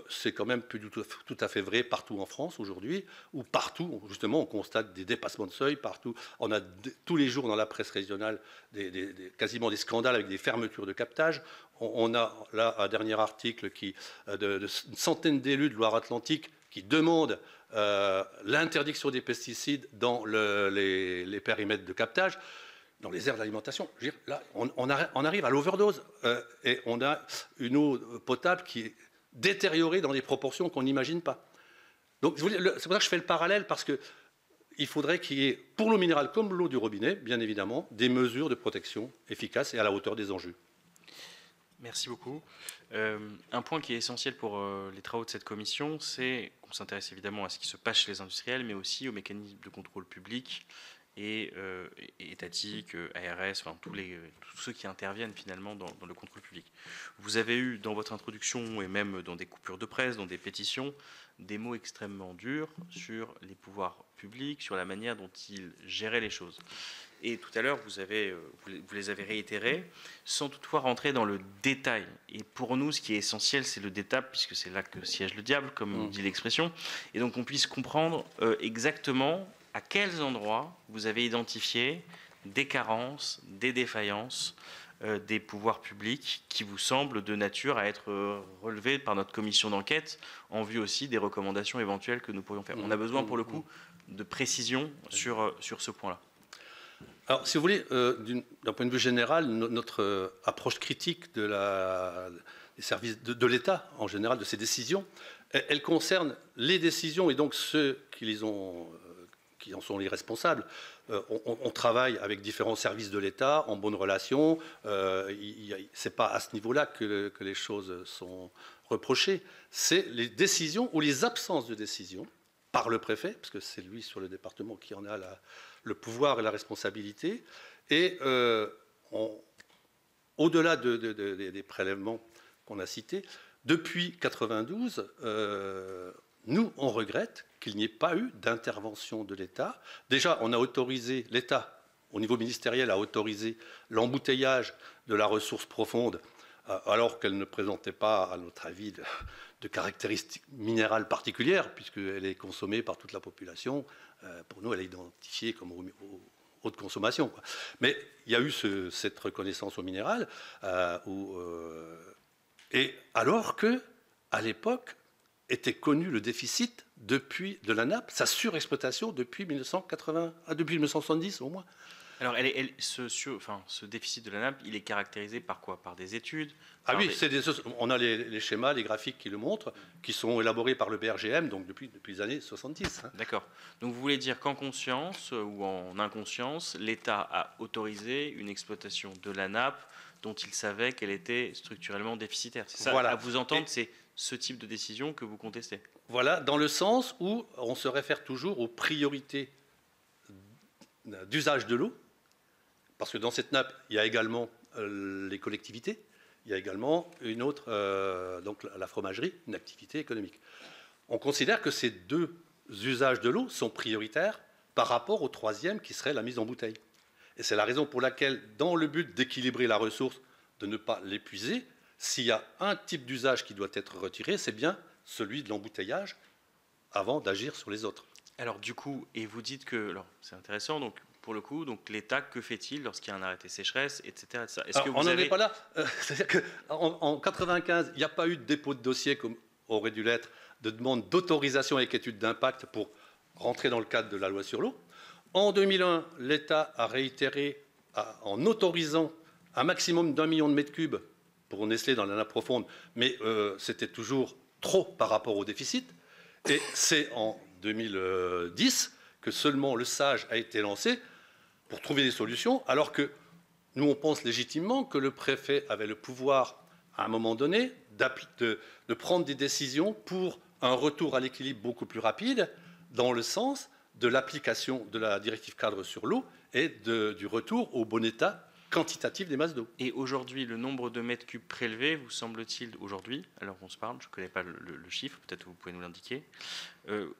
C'est quand même plus tout à fait vrai partout en France aujourd'hui, où partout, justement, on constate des dépassements de seuil partout. On a tous les jours dans la presse régionale quasiment des scandales avec des fermetures de captage. On a là un dernier article une centaine d'élus de Loire-Atlantique qui demandent l'interdiction des pesticides dans les périmètres de captage. Dans les aires d'alimentation, là, on arrive à l'overdose et on a une eau potable qui est détériorée dans des proportions qu'on n'imagine pas. Donc, c'est pour ça que je fais le parallèle, parce qu'il faudrait qu'il y ait, pour l'eau minérale comme l'eau du robinet, bien évidemment, des mesures de protection efficaces et à la hauteur des enjeux. Merci beaucoup. Un point qui est essentiel pour les travaux de cette commission, c'est qu'on s'intéresse évidemment à ce qui se passe chez les industriels, mais aussi aux mécanismes de contrôle public et étatiques, ARS, enfin tous ceux qui interviennent finalement dans le contrôle public. Vous avez eu dans votre introduction et même dans des coupures de presse, dans des pétitions, des mots extrêmement durs sur les pouvoirs publics, sur la manière dont ils géraient les choses. Et tout à l'heure, vous les avez réitérés, sans toutefois rentrer dans le détail. Et pour nous, ce qui est essentiel, c'est le détail, puisque c'est là que siège le diable, comme dit l'expression, et donc qu'on puisse comprendre exactement à quels endroits vous avez identifié des carences, des défaillances des pouvoirs publics qui vous semblent de nature à être relevés par notre commission d'enquête en vue aussi des recommandations éventuelles que nous pourrions faire. On a besoin pour le coup de précision sur ce point-là. Alors, si vous voulez, d'un point de vue général, notre approche critique des services de l'État, en général, de ces décisions, elle concerne les décisions et donc ceux qui en sont les responsables. On travaille avec différents services de l'État en bonne relation. C'est pas à ce niveau-là que les choses sont reprochées. C'est les décisions ou les absences de décisions par le préfet, parce que c'est lui sur le département qui en a le pouvoir et la responsabilité. Et au-delà des prélèvements qu'on a cités, depuis 1992, nous, on regrette qu'il n'y ait pas eu d'intervention de l'État. Déjà, on a autorisé, l'État, au niveau ministériel, a autorisé l'embouteillage de la ressource profonde, alors qu'elle ne présentait pas, à notre avis, de caractéristiques minérales particulières, puisqu'elle est consommée par toute la population. Pour nous, elle est identifiée comme haute consommation, quoi. Mais il y a eu cette reconnaissance au minéral, et alors que, à l'époque, était connu le déficit de la nappe, sa surexploitation depuis 1970 au moins. Alors, ce déficit de la nappe, il est caractérisé par quoi? Par des études? Ah oui, on a les schémas, les graphiques qui le montrent, qui sont élaborés par le BRGM, donc depuis les années 70. Hein. D'accord. Donc vous voulez dire qu'en conscience ou en inconscience, l'État a autorisé une exploitation de la nappe dont il savait qu'elle était structurellement déficitaire. C'est ça, voilà. À vous entendre, c'est ce type de décision que vous contestez. Voilà, dans le sens où on se réfère toujours aux priorités d'usage de l'eau, parce que dans cette nappe, il y a également les collectivités, il y a également une autre, donc la fromagerie, une activité économique. On considère que ces deux usages de l'eau sont prioritaires par rapport au troisième qui serait la mise en bouteille. Et c'est la raison pour laquelle, dans le but d'équilibrer la ressource, de ne pas l'épuiser, s'il y a un type d'usage qui doit être retiré, c'est bien celui de l'embouteillage avant d'agir sur les autres. Alors du coup, et vous dites que, alors c'est intéressant, donc pour le coup, donc l'État, que fait-il lorsqu'il y a un arrêté sécheresse, etc. On n'en est pas là. C'est-à-dire qu'en 1995, il n'y a pas eu de dépôt de dossier comme aurait dû l'être, de demande d'autorisation avec étude d'impact pour rentrer dans le cadre de la loi sur l'eau. En 2001, l'État a réitéré en autorisant un maximum d'1 million de mètres cubes pour Nestlé dans la nappe profonde, mais c'était toujours trop par rapport au déficit. Et c'est en 2010 que seulement le SAGE a été lancé pour trouver des solutions, alors que nous, on pense légitimement que le préfet avait le pouvoir, à un moment donné, de prendre des décisions pour un retour à l'équilibre beaucoup plus rapide, dans le sens de l'application de la directive cadre sur l'eau et du retour au bon état quantitatif des masses d'eau. Et aujourd'hui, le nombre de mètres cubes prélevés, vous semble-t-il, aujourd'hui, alors qu'on se parle, je ne connais pas le chiffre, peut-être vous pouvez nous l'indiquer,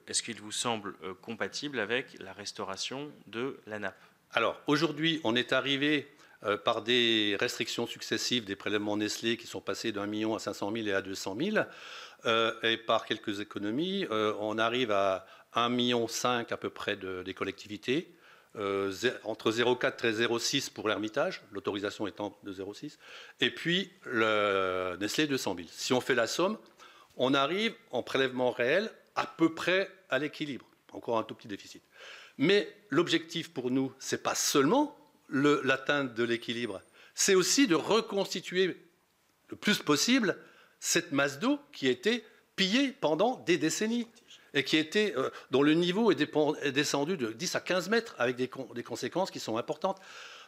est-ce qu'il vous semble compatible avec la restauration de la nappe? Alors, aujourd'hui, on est arrivé par des restrictions successives des prélèvements Nestlé qui sont passés d'1 million à 500 000 et à 200 000, et par quelques économies, on arrive à 1,5 million à peu près des collectivités, entre 0,4 et 0,6 pour l'Hermitage, l'autorisation étant de 0,6, et puis le Nestlé 200 000. Si on fait la somme, on arrive en prélèvement réel à peu près à l'équilibre, encore un tout petit déficit. Mais l'objectif pour nous, ce n'est pas seulement l'atteinte de l'équilibre, c'est aussi de reconstituer le plus possible cette masse d'eau qui a été pillée pendant des décennies et dont le niveau est descendu de 10 à 15 mètres avec des conséquences qui sont importantes.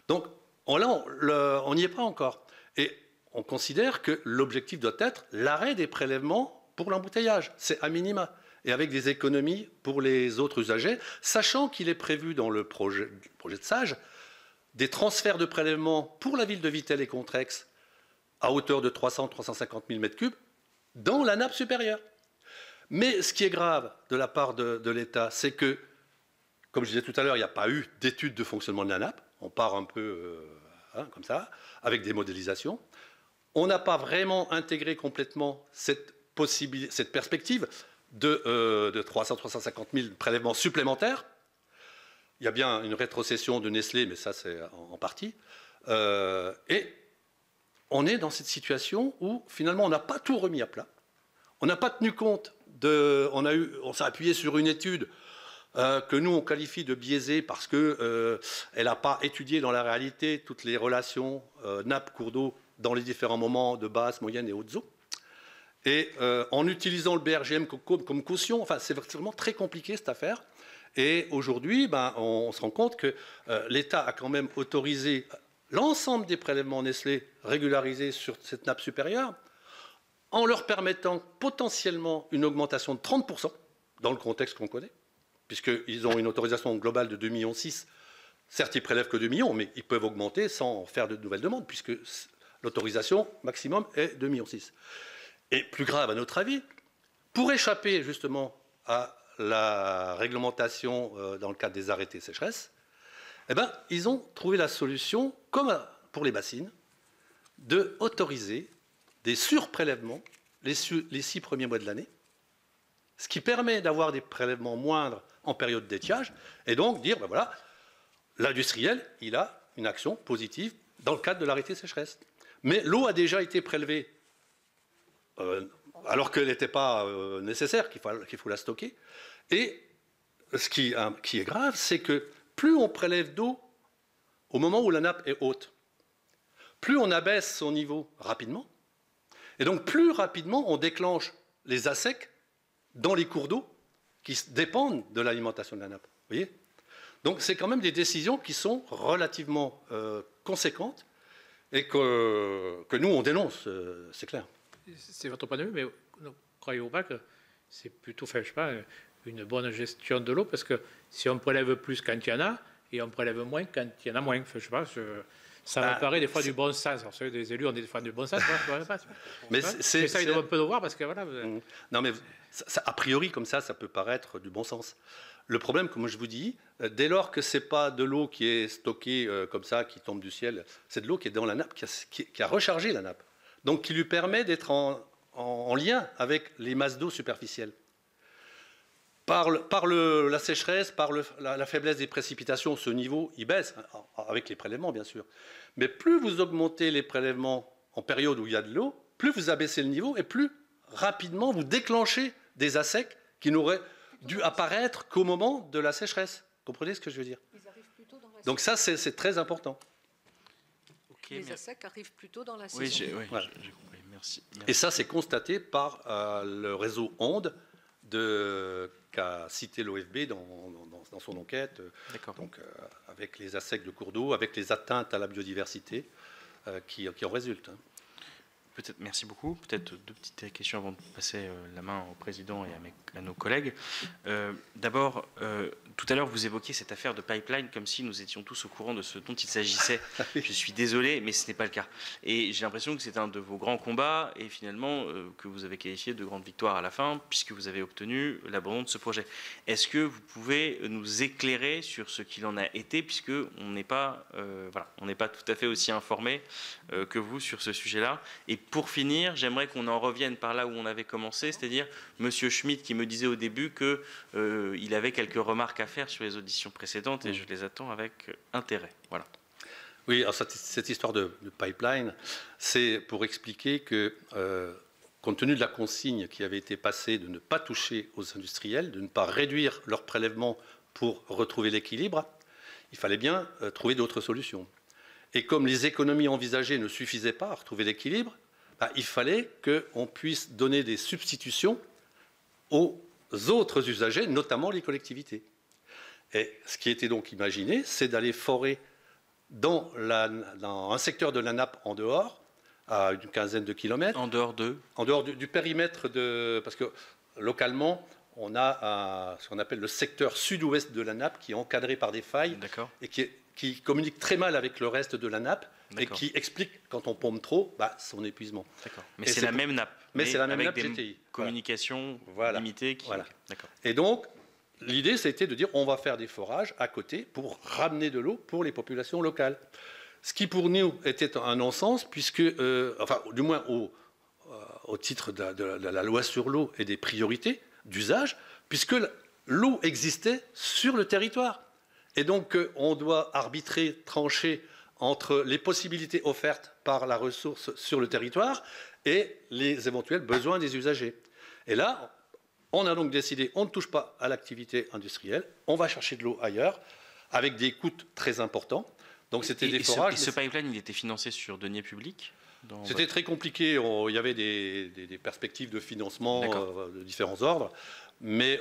Donc on n'y est pas encore. Et on considère que l'objectif doit être l'arrêt des prélèvements pour l'embouteillage. C'est à minima. Et avec des économies pour les autres usagers, sachant qu'il est prévu dans le projet de SAGE des transferts de prélèvements pour la ville de Vittel et Contrex à hauteur de 300-350 000 m3 dans la nappe supérieure. Mais ce qui est grave de la part de l'État, c'est que, comme je disais tout à l'heure, il n'y a pas eu d'étude de fonctionnement de la nappe. On part un peu comme ça, avec des modélisations. On n'a pas vraiment intégré complètement cette perspective de 300-350 000 prélèvements supplémentaires. Il y a bien une rétrocession de Nestlé, mais ça c'est en partie. Et on est dans cette situation où finalement on n'a pas tout remis à plat. On n'a pas tenu compte de... On s'est appuyé sur une étude que nous on qualifie de biaisée parce qu'elle n'a pas étudié dans la réalité toutes les relations nappes, cours d'eau dans les différents moments de basse, moyenne et haute eaux. Et en utilisant le BRGM comme caution, enfin c'est vraiment très compliqué cette affaire. Et aujourd'hui, on se rend compte que l'État a quand même autorisé l'ensemble des prélèvements Nestlé régularisés sur cette nappe supérieure, en leur permettant potentiellement une augmentation de 30% dans le contexte qu'on connaît, puisqu'ils ont une autorisation globale de 2,6 millions. Certes, ils prélèvent que 2 millions, mais ils peuvent augmenter sans faire de nouvelles demandes, puisque l'autorisation maximum est 2,6 millions. Et plus grave, à notre avis, pour échapper justement à la réglementation dans le cadre des arrêtés sécheresse, ils ont trouvé la solution, comme pour les bassines, d'autoriser des surprélèvements les 6 premiers mois de l'année, ce qui permet d'avoir des prélèvements moindres en période d'étiage, et donc dire, voilà, l'industriel, il a une action positive dans le cadre de l'arrêté sécheresse. Mais l'eau a déjà été prélevée alors qu'elle n'était pas nécessaire, qu'il faut la stocker. Et ce qui est grave, c'est que plus on prélève d'eau au moment où la nappe est haute, plus on abaisse son niveau rapidement, et donc plus rapidement on déclenche les assecs dans les cours d'eau qui dépendent de l'alimentation de la nappe. Vous voyez ? Donc c'est quand même des décisions qui sont relativement conséquentes et que nous on dénonce, c'est clair. C'est votre point de vue, mais ne croyez-vous pas que c'est plutôt, enfin, je sais pas, une bonne gestion de l'eau, parce que si on prélève plus quand il y en a, et on prélève moins quand il y en a moins, enfin, je sais pas, ça me paraît des fois du bon sens. Alors, vous savez, des élus, on est des fois du bon sens. Mais j'essaye de un peu de voir, parce que voilà. Non, mais ça, a priori, comme ça peut paraître du bon sens. Le problème, comme je vous dis, dès lors que ce n'est pas de l'eau qui est stockée comme ça, qui tombe du ciel, c'est de l'eau qui est dans la nappe, qui a rechargé la nappe. Donc qui lui permet d'être en lien avec les masses d'eau superficielles. Par la sécheresse, par la faiblesse des précipitations, ce niveau, il baisse, avec les prélèvements bien sûr. Mais plus vous augmentez les prélèvements en période où il y a de l'eau, plus vous abaissez le niveau et plus rapidement vous déclenchez des assecs qui n'auraient dû apparaître qu'au moment de la sécheresse. Vous comprenez ce que je veux dire ? Donc ça, c'est très important. Les assecs arrivent plutôt dans la saison. Oui, voilà. J'ai compris. Merci. Et ça, c'est constaté par le réseau Onde qu'a cité l'OFB dans son enquête. Donc, avec les assecs de cours d'eau, avec les atteintes à la biodiversité qui en résultent. Peut-être, merci beaucoup. Peut-être deux petites questions avant de passer la main au président et à nos collègues. D'abord, tout à l'heure, vous évoquiez cette affaire de pipeline comme si nous étions tous au courant de ce dont il s'agissait. Je suis désolé, mais ce n'est pas le cas. Et j'ai l'impression que c'est un de vos grands combats et finalement que vous avez qualifié de grande victoire à la fin puisque vous avez obtenu l'abandon de ce projet. Est-ce que vous pouvez nous éclairer sur ce qu'il en a été puisque on n'est pas tout à fait aussi informé que vous sur ce sujet-là. Et pour finir, j'aimerais qu'on en revienne par là où on avait commencé, c'est-à-dire M. Schmitt qui me disait au début qu'il avait quelques remarques à faire sur les auditions précédentes et je les attends avec intérêt. Voilà. Oui, alors cette histoire de pipeline, c'est pour expliquer que, compte tenu de la consigne qui avait été passée de ne pas toucher aux industriels, de ne pas réduire leurs prélèvements pour retrouver l'équilibre, il fallait bien trouver d'autres solutions. Et comme les économies envisagées ne suffisaient pas à retrouver l'équilibre, il fallait qu'on puisse donner des substitutions aux autres usagers, notamment les collectivités. Et ce qui était donc imaginé, c'est d'aller forer dans un secteur de la nappe en dehors, à une quinzaine de kilomètres. En dehors de ? En dehors du périmètre de... Parce que localement, on a ce qu'on appelle le secteur sud-ouest de la nappe qui est encadré par des failles et qui communique très mal avec le reste de la nappe et qui explique, quand on pompe trop, son épuisement. D'accord. Mais c'est la même nappe. Mais c'est la même avec nappe des GTI. communications limitées. D'accord. Et donc, l'idée, c'était de dire on va faire des forages à côté pour ramener de l'eau pour les populations locales. Ce qui, pour nous, était un non-sens, puisque, du moins au titre de la loi sur l'eau et des priorités d'usage, puisque l'eau existait sur le territoire. Et donc, on doit arbitrer, trancher entre les possibilités offertes par la ressource sur le territoire et les éventuels besoins des usagers. Et là, on a donc décidé, on ne touche pas à l'activité industrielle, on va chercher de l'eau ailleurs, avec des coûts très importants. Donc c'était des forages. Et ce pipeline, il était financé sur deniers publics? C'était très compliqué. Il y avait des perspectives de financement de différents ordres. Mais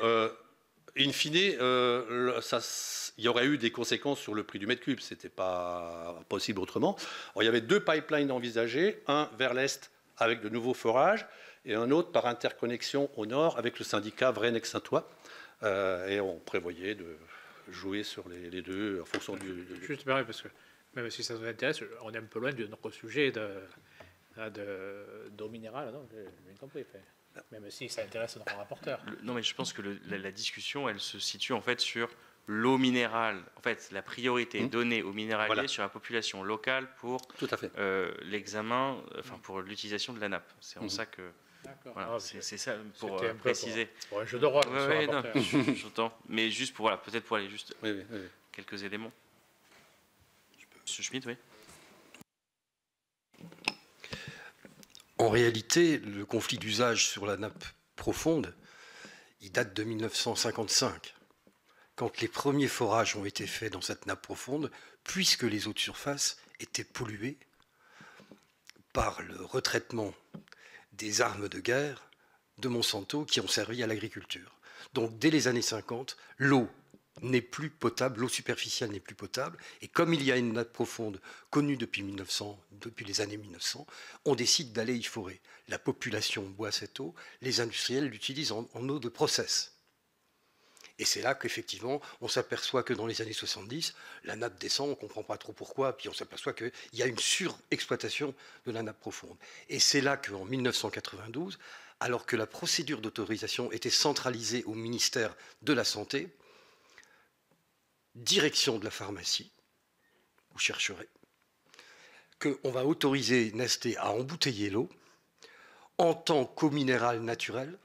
in fine, il y aurait eu des conséquences sur le prix du mètre cube. Ce n'était pas possible autrement. Alors, il y avait 2 pipelines envisagés, un vers l'est avec de nouveaux forages et un autre par interconnexion au nord avec le syndicat Vrenec-Saint-Ouen. Et on prévoyait de jouer sur les deux en fonction du... Juste pareil, parce que même si ça vous intéresse, on est un peu loin de notre sujet d'eau minérale, non, j'ai bien compris. Même si ça intéresse notre rapporteur. Non, mais je pense que la discussion, elle se situe en fait sur l'eau minérale. En fait, la priorité est donnée aux minéraliers sur la population locale pour l'examen, enfin pour l'utilisation de la nappe. C'est en ça que... Voilà, c'est ça pour préciser. Pour un jeu de rôle. J'entends. Mais juste pour, voilà, peut-être pour aller juste quelques éléments. Monsieur Schmitt, oui. En réalité, le conflit d'usage sur la nappe profonde, il date de 1955, quand les premiers forages ont été faits dans cette nappe profonde, puisque les eaux de surface étaient polluées par le retraitement des armes de guerre de Monsanto qui ont servi à l'agriculture. Donc dès les années 50, l'eau n'est plus potable, l'eau superficielle n'est plus potable, et comme il y a une nappe profonde connue depuis les années 1900, on décide d'aller y forer. La population boit cette eau, les industriels l'utilisent en eau de process. Et c'est là qu'effectivement, on s'aperçoit que dans les années 70, la nappe descend, on ne comprend pas trop pourquoi, puis on s'aperçoit qu'il y a une surexploitation de la nappe profonde. Et c'est là qu'en 1992, alors que la procédure d'autorisation était centralisée au ministère de la Santé, direction de la pharmacie, vous chercherez, qu'on va autoriser Nestlé à embouteiller l'eau en tant qu'eau minérale naturelle,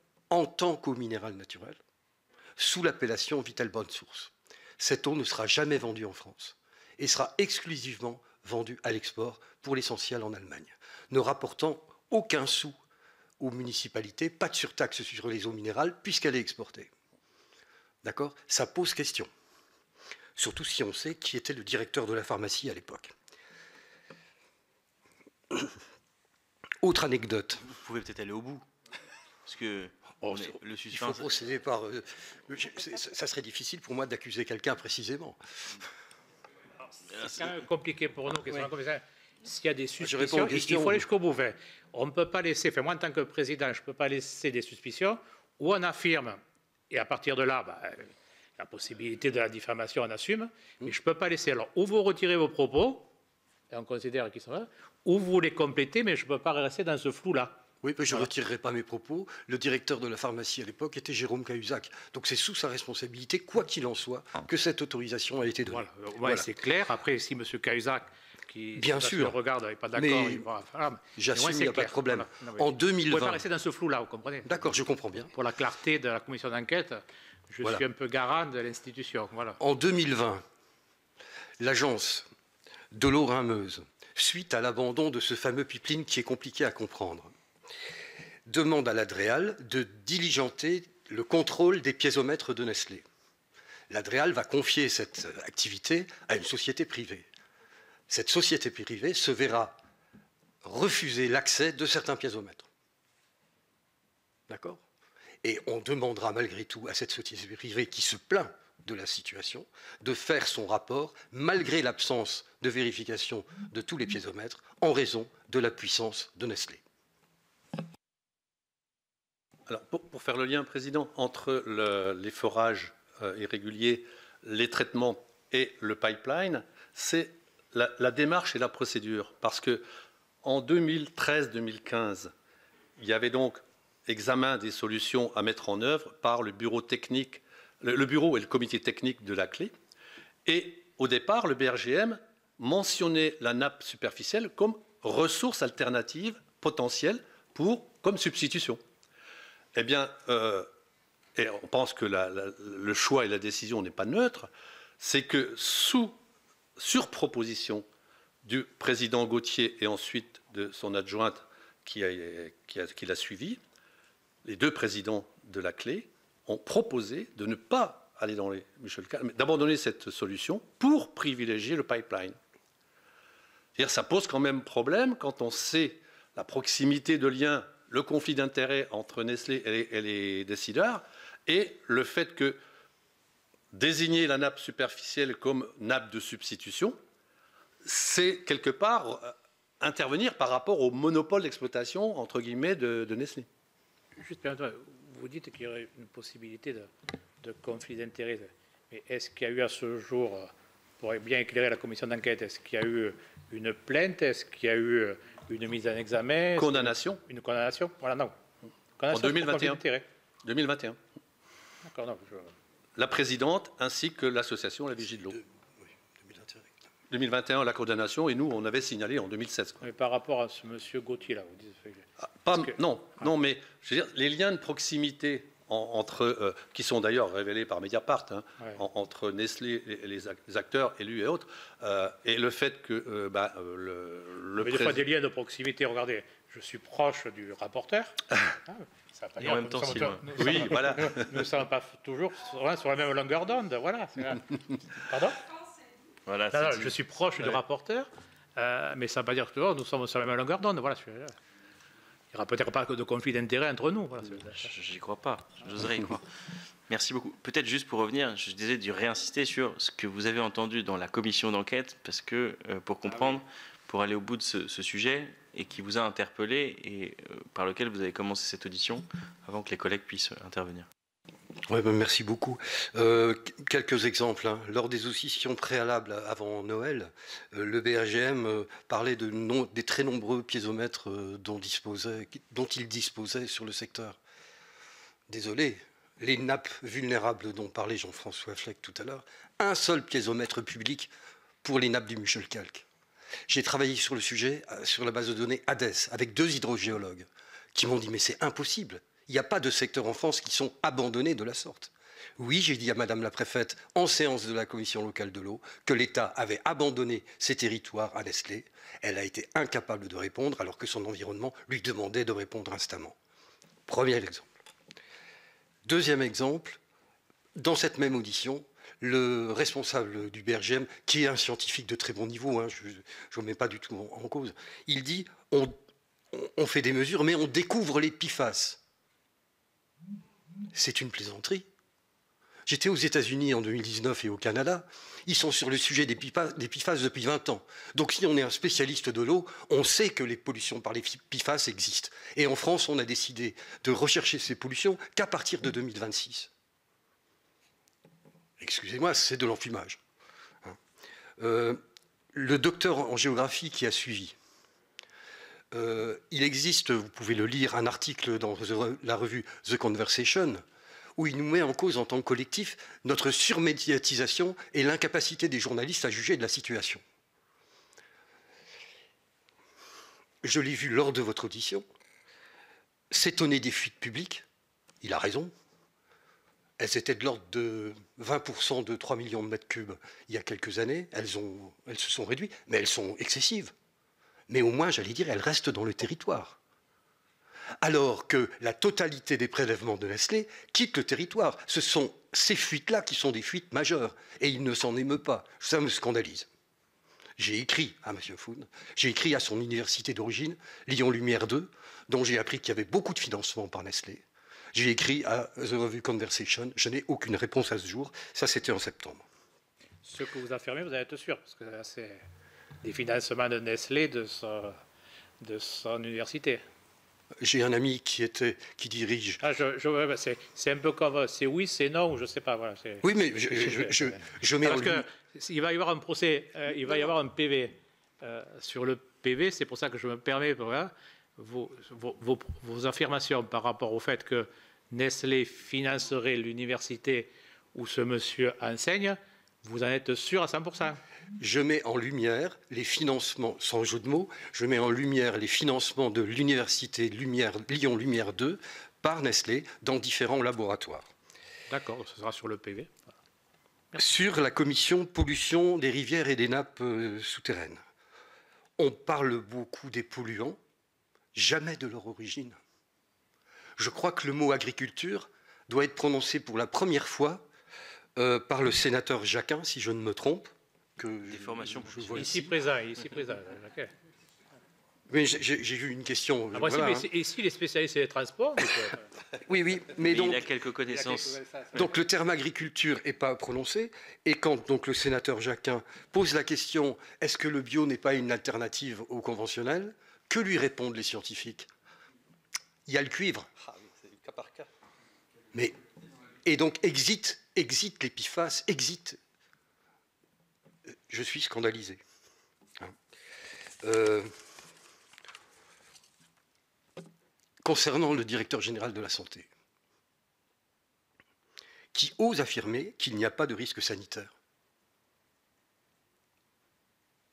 sous l'appellation Vital Bonne Source. Cette eau ne sera jamais vendue en France et sera exclusivement vendue à l'export, pour l'essentiel en Allemagne, ne rapportant aucun sou aux municipalités, pas de surtaxe sur les eaux minérales puisqu'elle est exportée. D'accord ? Ça pose question. Surtout si on sait qui était le directeur de la pharmacie à l'époque. Autre anecdote. Vous pouvez peut-être aller au bout. Parce que le suspense... Il faut procéder par... ça serait difficile pour moi d'accuser quelqu'un précisément. C'est quand même compliqué pour nous. S'il y a des suspicions, il faut aller jusqu'au bout. On ne peut pas laisser... moi, en tant que président, je ne peux pas laisser des suspicions où on affirme, et à partir de là... la possibilité de la diffamation, on assume, mais je ne peux pas laisser. Alors, ou vous retirez vos propos, et on considère qu'ils sont là, ou vous les complétez, mais je ne peux pas rester dans ce flou-là. Oui, mais je ne retirerai pas mes propos. Le directeur de la pharmacie à l'époque était Jérôme Cahuzac. Donc c'est sous sa responsabilité, quoi qu'il en soit, que cette autorisation a été donnée. Voilà. C'est clair. Après, si M. Cahuzac, qui bien sûr, le regarde, n'est pas d'accord, j'assume, il n'y a pas de problème. Voilà. En 2020... Vous ne pouvez pas rester dans ce flou-là, vous comprenez? D'accord, je comprends bien. Pour la clarté de la commission d'enquête, je suis un peu garant de l'institution. Voilà. En 2020, l'agence de l'eau Rhin-Meuse, suite à l'abandon de ce fameux pipeline qui est compliqué à comprendre, demande à l'Adréal de diligenter le contrôle des piézomètres de Nestlé. L'Adréal va confier cette activité à une société privée. Cette société privée se verra refuser l'accès de certains piézomètres. D'accord ? Et on demandera malgré tout à cette société privée qui se plaint de la situation de faire son rapport malgré l'absence de vérification de tous les piézomètres en raison de la puissance de Nestlé. Alors, pour faire le lien, Président, entre les forages irréguliers, les traitements et le pipeline, c'est la démarche et la procédure. Parce qu'en 2013-2015, il y avait donc examen des solutions à mettre en œuvre par le bureau technique, le bureau et le comité technique de la clé. Et au départ, le BRGM mentionnait la nappe superficielle comme ressource alternative potentielle comme substitution. Eh bien, et on pense que le choix et la décision n'est pas neutre, c'est que sur proposition du président Gauthier et ensuite de son adjointe qui l'a suivi, les deux présidents de la clé ont proposé de ne pas aller dans les Michel Calck, mais d'abandonner cette solution pour privilégier le pipeline. C'est-à-dire, ça pose quand même problème quand on sait la proximité de lien, le conflit d'intérêts entre Nestlé et les décideurs, et le fait que désigner la nappe superficielle comme nappe de substitution, c'est quelque part intervenir par rapport au monopole d'exploitation, entre guillemets, de Nestlé. Juste, vous dites qu'il y aurait une possibilité de conflit d'intérêts. Mais est-ce qu'il y a eu à ce jour, pour bien éclairer la commission d'enquête, est-ce qu'il y a eu une plainte? Est-ce qu'il y a eu une mise en examen? Condamnation. Une condamnation? Voilà, non. En 2021. 2021. D'accord, non. La présidente ainsi que l'association La Vigie de l'eau. 2021, la condamnation, et nous, on avait signalé en 2016. Mais par rapport à ce monsieur Gauthier, là, vous dites... Non, mais je veux dire, les liens de proximité entre, qui sont d'ailleurs révélés par Mediapart, hein, ouais, entre Nestlé et les acteurs élus et autres, et le fait que le mais des fois, des liens de proximité, regardez, je suis proche du rapporteur. Ça et en même temps, oui, voilà. Nous ne sommes pas toujours sur la même longueur d'onde, voilà. Pardon? Voilà, non, je suis proche du rapporteur, mais ça ne veut pas dire que nous sommes sur la même longueur d'onde. Voilà. Il n'y aura peut-être pas que de conflit d'intérêts entre nous. Voilà. Je n'y crois pas, j'oserais y croire. Merci beaucoup. Peut-être juste pour revenir, je disais de réinsister sur ce que vous avez entendu dans la commission d'enquête, parce que pour comprendre, pour aller au bout de ce sujet, et qui vous a interpellé, et par lequel vous avez commencé cette audition, avant que les collègues puissent intervenir. Ouais, merci beaucoup. Quelques exemples. Hein. Lors des auditions préalables avant Noël, le BRGM parlait des très nombreux piézomètres dont il disposait sur le secteur. Désolé, les nappes vulnérables dont parlait Jean-François Fleck tout à l'heure, un seul piézomètre public pour les nappes du Michel Calck. J'ai travaillé sur le sujet sur la base de données HADES avec 2 hydrogéologues qui m'ont dit mais c'est impossible. Il n'y a pas de secteurs en France qui sont abandonnés de la sorte. Oui, j'ai dit à Madame la préfète en séance de la commission locale de l'eau que l'État avait abandonné ses territoires à Nestlé. Elle a été incapable de répondre alors que son environnement lui demandait de répondre instamment. Premier exemple. Deuxième exemple, dans cette même audition, le responsable du BRGM, qui est un scientifique de très bon niveau, hein, je ne mets pas du tout en cause, il dit on fait des mesures mais on découvre les PFAS. C'est une plaisanterie. J'étais aux États-Unis en 2019 et au Canada. Ils sont sur le sujet des PFAS depuis 20 ans. Donc si on est un spécialiste de l'eau, on sait que les pollutions par les PFAS existent. Et en France, on a décidé de rechercher ces pollutions qu'à partir de 2026. Excusez-moi, c'est de l'enfumage. Le docteur en géographie qui a suivi, il existe, vous pouvez le lire, un article dans la revue The Conversation où il nous met en cause en tant que collectif notre surmédiatisation et l'incapacité des journalistes à juger de la situation. Je l'ai vu lors de votre audition, s'étonner des fuites publiques, il a raison. Elles étaient de l'ordre de 20% de 3 millions de mètres cubes il y a quelques années. Elles se sont réduites, mais elles sont excessives. Mais au moins, j'allais dire, elles restent dans le territoire. Alors que la totalité des prélèvements de Nestlé quittent le territoire. Ce sont ces fuites-là qui sont des fuites majeures. Et il ne s'en émeut pas. Ça me scandalise. J'ai écrit à M. Foun, j'ai écrit à son université d'origine, Lyon Lumière 2, dont j'ai appris qu'il y avait beaucoup de financement par Nestlé. J'ai écrit à The Review Conversation, je n'ai aucune réponse à ce jour. Ça, c'était en septembre. Ce que vous affirmez, vous allez être sûr, parce que c'est des financements de Nestlé de son université. J'ai un ami qui dirige... c'est un peu comme c'est oui, c'est non, ou je ne sais pas. Voilà, oui, mais je mets... Parce qu'il va y avoir un procès, il va y avoir un PV. Sur le PV, c'est pour ça que je me permets... Voilà, vos affirmations par rapport au fait que Nestlé financerait l'université où ce monsieur enseigne, vous en êtes sûr à 100%? Je mets en lumière les financements, sans jeu de mots, je mets en lumière les financements de l'université Lyon Lumière 2 par Nestlé dans différents laboratoires. D'accord, ce sera sur le PV. Sur la commission pollution des rivières et des nappes souterraines. On parle beaucoup des polluants, jamais de leur origine. Je crois que le mot agriculture doit être prononcé pour la première fois par le sénateur Jacquin, si je ne me trompe. Des formations je vois Ici présent, Jacquin. Mais j'ai vu une question. Après, voilà, mais ici, les spécialistes des transports. Oui, mais donc, il a quelques connaissances. donc le terme agriculture n'est pas prononcé. Et quand donc le sénateur Jacquin pose la question, est-ce que le bio n'est pas une alternative au conventionnel, que lui répondent les scientifiques? Il y a le cuivre. Ah oui, c'est cas par cas. Mais, et donc exit l'épiphyte, exit. Je suis scandalisé. Concernant le directeur général de la santé, qui ose affirmer qu'il n'y a pas de risque sanitaire.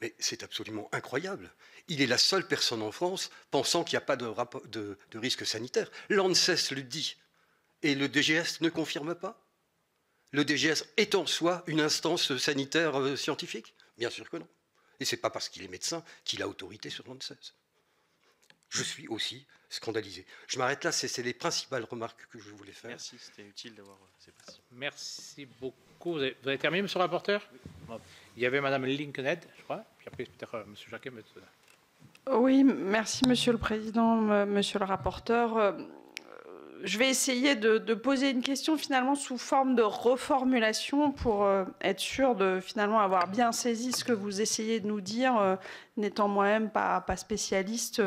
Mais c'est absolument incroyable. Il est la seule personne en France pensant qu'il n'y a pas de risque sanitaire. L'ANSES le dit, et le DGS ne confirme pas. Le DGS est en soi une instance sanitaire scientifique? Bien sûr que non. Et ce n'est pas parce qu'il est médecin qu'il a autorité sur l'ANSES. Je suis aussi scandalisé. Je m'arrête là, c'est les principales remarques que je voulais faire. Merci, c'était utile d'avoir ces précisions. Merci beaucoup. Vous avez terminé, monsieur le rapporteur? Il y avait madame Linkened, je crois, puis après peut-être monsieur Jacquet. Oui, merci monsieur le président, monsieur le rapporteur. Je vais essayer de poser une question finalement sous forme de reformulation pour être sûr de finalement avoir bien saisi ce que vous essayez de nous dire, n'étant moi-même pas spécialiste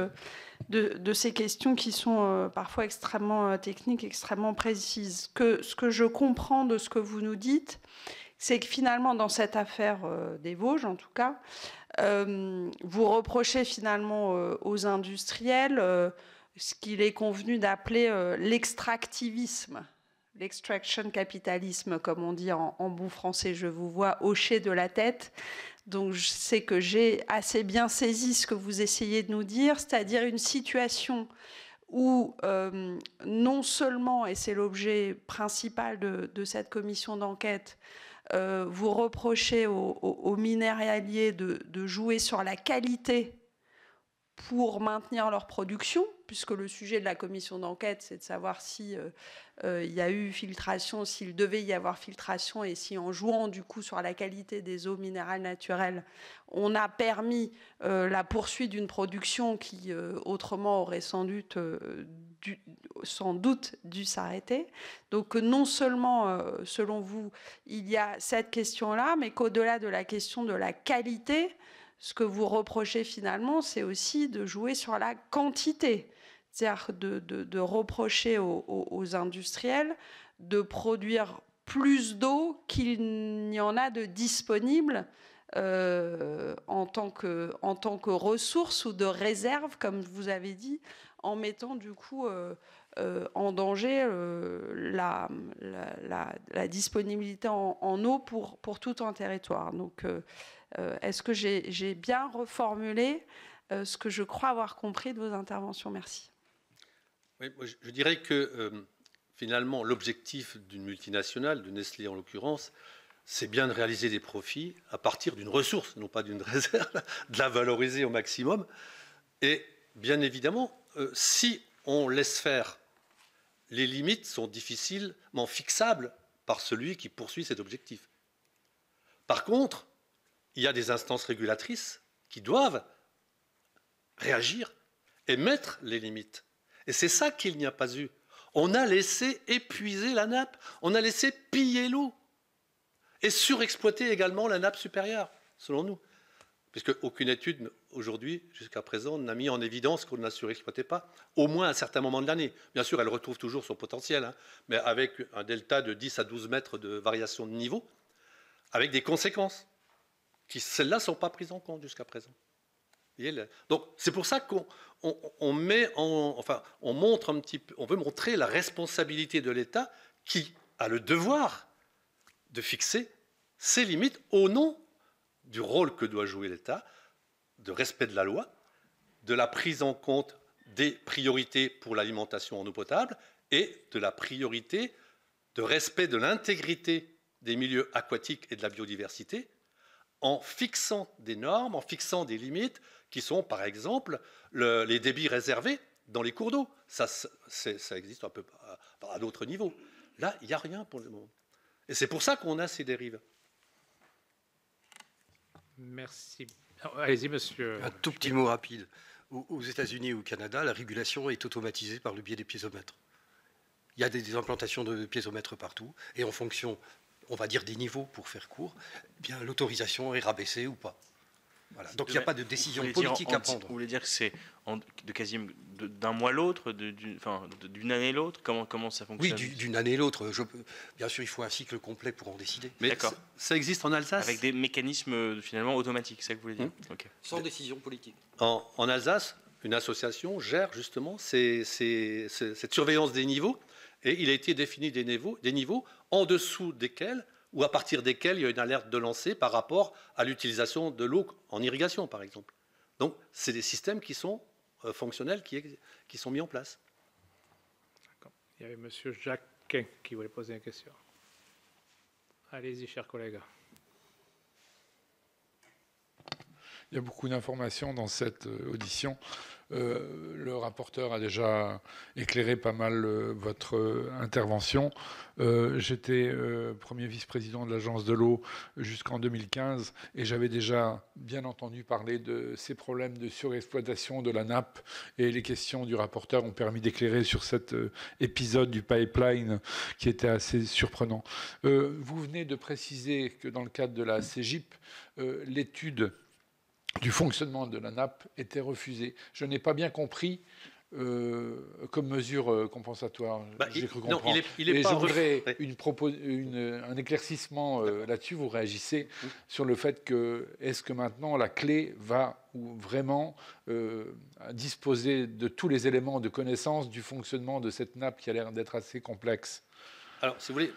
de ces questions qui sont parfois extrêmement techniques, extrêmement précises. Ce que je comprends de ce que vous nous dites, c'est que finalement dans cette affaire des Vosges en tout cas, vous reprochez finalement aux industriels ce qu'il est convenu d'appeler l'extractivisme, l'extraction capitalisme, comme on dit en bon français. Je vous vois hocher de la tête. Donc, je sais que j'ai assez bien saisi ce que vous essayez de nous dire, c'est-à-dire une situation où non seulement, et c'est l'objet principal de cette commission d'enquête, vous reprochez aux minéraliers de jouer sur la qualité pour maintenir leur production, puisque le sujet de la commission d'enquête, c'est de savoir si il y a eu filtration, s'il devait y avoir filtration, et si en jouant du coup sur la qualité des eaux minérales naturelles, on a permis la poursuite d'une production qui autrement aurait sans doute dû s'arrêter. Donc non seulement, selon vous, il y a cette question-là, mais qu'au-delà de la question de la qualité, ce que vous reprochez finalement, c'est aussi de jouer sur la quantité. C'est-à-dire de reprocher aux industriels de produire plus d'eau qu'il n'y en a de disponible en tant que ressource ou de réserve, comme vous avez dit, en mettant du coup en danger la disponibilité en eau pour tout un territoire. Donc, est-ce que j'ai bien reformulé ce que je crois avoir compris de vos interventions? Merci. Oui, je dirais que finalement, l'objectif d'une multinationale, de Nestlé en l'occurrence, c'est bien de réaliser des profits à partir d'une ressource, non pas d'une réserve, de la valoriser au maximum. Et bien évidemment, si on laisse faire, les limites sont difficilement fixables par celui qui poursuit cet objectif. Par contre, il y a des instances régulatrices qui doivent réagir et mettre les limites. Et c'est ça qu'il n'y a pas eu. On a laissé épuiser la nappe, on a laissé piller l'eau et surexploiter également la nappe supérieure, selon nous. Puisque aucune étude aujourd'hui, jusqu'à présent, n'a mis en évidence qu'on ne la surexploitait pas, au moins à un certain moment de l'année. Bien sûr, elle retrouve toujours son potentiel, hein, mais avec un delta de 10 à 12 mètres de variation de niveau, avec des conséquences qui, celles-là, ne sont pas prises en compte jusqu'à présent. Donc, c'est pour ça qu'on montre un petit peu, on veut montrer la responsabilité de l'État qui a le devoir de fixer ses limites au nom du rôle que doit jouer l'État, de respect de la loi, de la prise en compte des priorités pour l'alimentation en eau potable et de la priorité de respect de l'intégrité des milieux aquatiques et de la biodiversité, en fixant des normes, en fixant des limites qui sont, par exemple, les débits réservés dans les cours d'eau. Ça existe un peu à d'autres niveaux. Là, il n'y a rien pour le moment. Et c'est pour ça qu'on a ces dérives. Merci. Allez-y, monsieur. Un tout petit mot rapide. Aux États-Unis et au Canada, la régulation est automatisée par le biais des piézomètres. Il y a des implantations de piézomètres partout, et en fonction, on va dire, des niveaux pour faire court, eh bien l'autorisation est rabaissée ou pas. Voilà. Donc il n'y a pas de décision politique à prendre. Vous voulez dire que c'est d'un mois à l'autre, d'une année à l'autre, comment ça fonctionne? Oui, d'une année à l'autre. Bien sûr, il faut un cycle complet pour en décider. Mais ça existe en Alsace. Avec des mécanismes finalement automatiques, c'est ça que vous voulez dire? Okay. Sans décision politique. En Alsace, une association gère justement cette surveillance des niveaux, et il a été défini des niveaux en dessous desquels ou à partir desquels il y a une alerte de lancer par rapport à l'utilisation de l'eau en irrigation, par exemple. Donc, c'est des systèmes qui sont fonctionnels, qui sont mis en place. Il y avait M. Jacquin qui voulait poser une question. Allez-y, chers collègues. Il y a beaucoup d'informations dans cette audition. Le rapporteur a déjà éclairé pas mal votre intervention. J'étais premier vice-président de l'Agence de l'eau jusqu'en 2015 et j'avais déjà bien entendu parler de ces problèmes de surexploitation de la nappe, et les questions du rapporteur ont permis d'éclairer sur cet épisode du pipeline qui était assez surprenant. Vous venez de préciser que dans le cadre de la CEGIP, l'étude du fonctionnement de la nappe était refusée. Je n'ai pas bien compris comme mesure compensatoire. J'ai cru comprendre. Non, et je voudrais un éclaircissement là-dessus. Vous réagissez sur le fait que est-ce que maintenant la clé va vraiment disposer de tous les éléments de connaissance du fonctionnement de cette nappe qui a l'air d'être assez complexe? Alors, si vous voulez,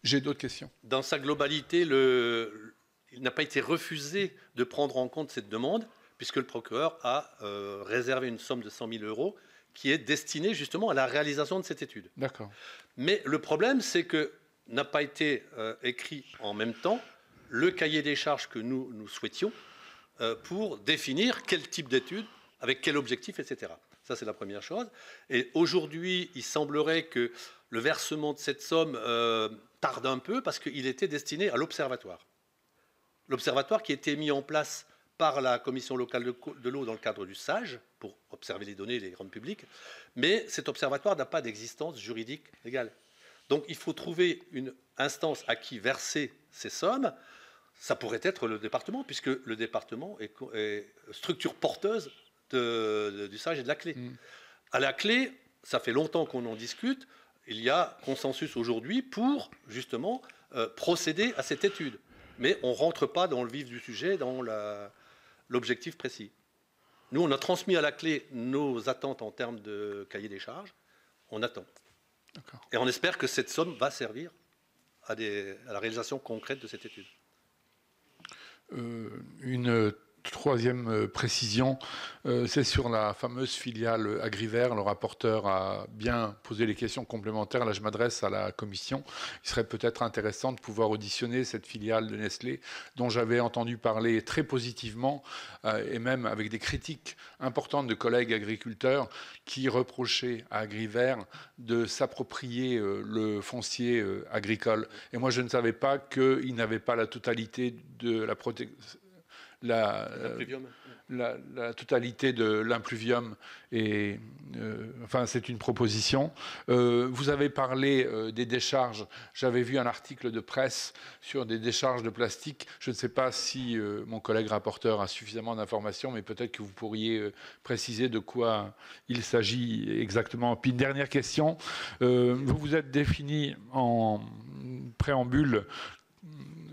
j'ai d'autres questions. Dans sa globalité, il n'a pas été refusé de prendre en compte cette demande, puisque le procureur a réservé une somme de 100 000 € qui est destinée justement à la réalisation de cette étude. D'accord. Mais le problème, c'est que n'a pas été écrit en même temps le cahier des charges que nous souhaitions pour définir quel type d'étude, avec quel objectif, etc. Ça, c'est la première chose. Et aujourd'hui, il semblerait que le versement de cette somme tarde un peu parce qu'il était destiné à l'observatoire. L'observatoire qui a été mis en place par la commission locale de l'eau dans le cadre du SAGE, pour observer les données, les rendre publiques, mais cet observatoire n'a pas d'existence juridique légale. Donc il faut trouver une instance à qui verser ces sommes. Ça pourrait être le département, puisque le département est structure porteuse du SAGE et de la clé. À la clé, ça fait longtemps qu'on en discute, il y a consensus aujourd'hui pour justement procéder à cette étude. Mais on ne rentre pas dans le vif du sujet, dans l'objectif précis. Nous, on a transmis à la clé nos attentes en termes de cahier des charges. On attend. Et on espère que cette somme va servir à la réalisation concrète de cette étude. Une troisième précision, c'est sur la fameuse filiale Agrivert. Le rapporteur a bien posé les questions complémentaires. Là, je m'adresse à la commission. Il serait peut-être intéressant de pouvoir auditionner cette filiale de Nestlé, dont j'avais entendu parler très positivement, et même avec des critiques importantes de collègues agriculteurs qui reprochaient à Agrivert de s'approprier le foncier agricole. Et moi, je ne savais pas qu'il n'avait pas la totalité de la protection. La totalité de l'impluvium. Et enfin, c'est une proposition. Vous avez parlé des décharges. J'avais vu un article de presse sur des décharges de plastique. Je ne sais pas si mon collègue rapporteur a suffisamment d'informations, mais peut-être que vous pourriez préciser de quoi il s'agit exactement. Puis une dernière question. Vous vous êtes défini en préambule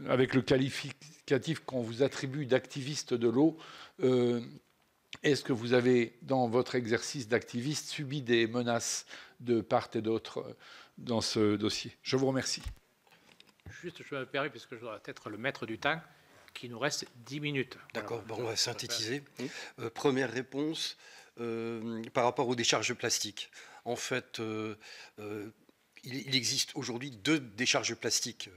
avec le qualificatif qu'on vous attribue d'activiste de l'eau. Est-ce que vous avez, dans votre exercice d'activiste, subi des menaces de part et d'autre dans ce dossier? Je vous remercie. Juste, je me permets, puisque je dois être le maître du temps, qu'il nous reste 10 minutes. D'accord, bon, on va synthétiser. Première réponse, par rapport aux décharges plastiques. En fait, il existe aujourd'hui 2 décharges plastiques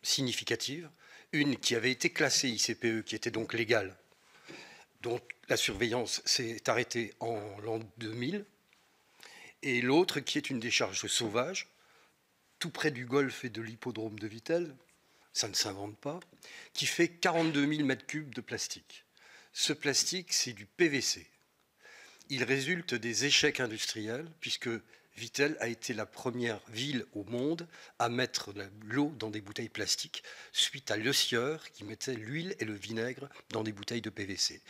significatives Une qui avait été classée ICPE, qui était donc légale, dont la surveillance s'est arrêtée en l'an 2000, et l'autre qui est une décharge sauvage, tout près du golfe et de l'hippodrome de Vittel, ça ne s'invente pas, qui fait 42 000 mètres cubes de plastique. Ce plastique, c'est du PVC. Il résulte des échecs industriels, puisque Vittel a été la première ville au monde à mettre l'eau dans des bouteilles plastiques, suite à Le Sieur qui mettait l'huile et le vinaigre dans des bouteilles de PVC.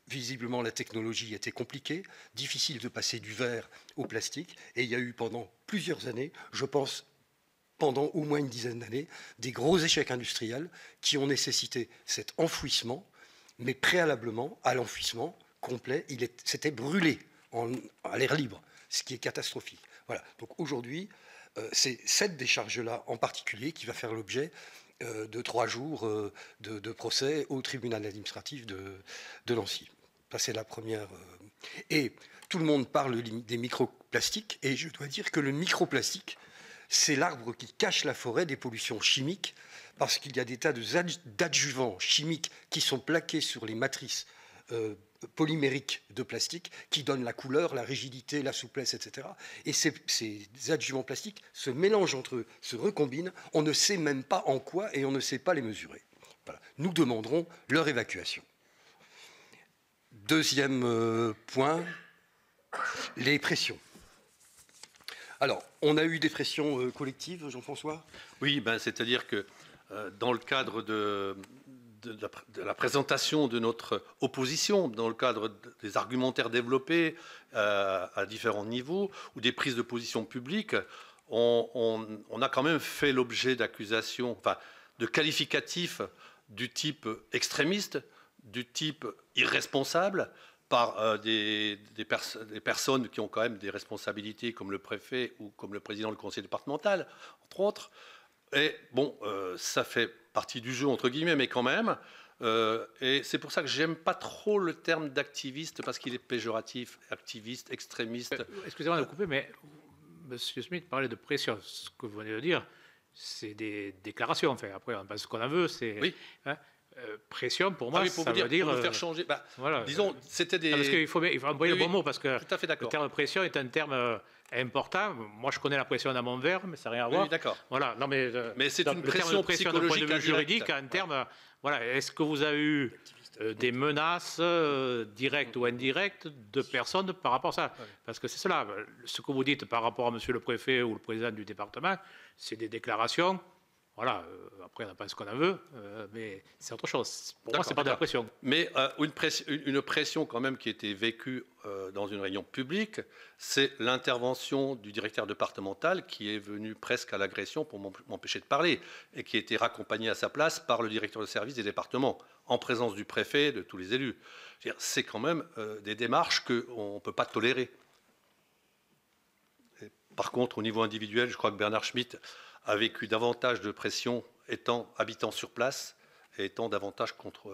Visiblement, la technologie était compliquée, difficile de passer du verre au plastique, et il y a eu pendant plusieurs années, je pense pendant au moins une dizaine d'années, des gros échecs industriels qui ont nécessité cet enfouissement, mais préalablement à l'enfouissement complet, c'était brûlé à l'air libre, ce qui est catastrophique. Voilà. Donc aujourd'hui, c'est cette décharge-là en particulier qui va faire l'objet de 3 jours de procès au tribunal administratif de Nancy. Ça, c'est la première. Et tout le monde parle des microplastiques, et je dois dire que le microplastique, c'est l'arbre qui cache la forêt des pollutions chimiques, parce qu'il y a des tas d'adjuvants chimiques qui sont plaqués sur les matrices polymériques de plastique qui donnent la couleur, la rigidité, la souplesse, etc. Et ces adjuvants plastiques se mélangent entre eux, se recombinent, on ne sait même pas en quoi et on ne sait pas les mesurer. Voilà. Nous demanderons leur évacuation. Deuxième point, les pressions. Alors, on a eu des pressions collectives, Jean-François ? Oui, c'est-à-dire que dans le cadre de la présentation de notre opposition, dans le cadre des argumentaires développés à différents niveaux ou des prises de position publiques, on a quand même fait l'objet d'accusations, enfin, de qualificatifs du type extrémiste, du type irresponsable, par des personnes qui ont quand même des responsabilités comme le préfet ou comme le président du conseil départemental, entre autres. Et bon, ça fait partie du jeu, entre guillemets, mais quand même. Et c'est pour ça que j'aime pas trop le terme d'activiste, parce qu'il est péjoratif, activiste, extrémiste. Excusez-moi de vous couper, mais M. Smith parlait de pression. Ce que vous venez de dire, c'est des déclarations. Enfin, après, on pense ce qu'on en veut. Oui. Hein, pression, pour moi, pour ça veut dire... Pour nous faire changer. Voilà, disons, c'était des... Parce qu'il faut employer le bon mot, parce que tout à fait d'accord. Le terme pression est un terme important. Moi, je connais la pression dans mon verre, mais ça n'a rien à voir. Oui, d'accord. Voilà, non, mais c'est une pression pression d'un point de vue juridique, en termes... Voilà, est-ce que vous avez eu des menaces directes ou indirectes de personnes par rapport à ça? Parce que c'est cela. Ce que vous dites par rapport à monsieur le préfet ou le président du département, c'est des déclarations. Voilà, après on n'a pas ce qu'on en veut, mais c'est autre chose. Pour moi, ce n'est pas de la pression. Mais une pression quand même qui était vécue dans une réunion publique, c'est l'intervention du directeur départemental qui est venu presque à l'agression pour m'empêcher de parler et qui a été raccompagné à sa place par le directeur de service des départements, en présence du préfet, de tous les élus. C'est quand même des démarches qu'on ne peut pas tolérer. Et par contre, au niveau individuel, je crois que Bernard Schmitt a vécu davantage de pression habitant sur place et étant davantage contre...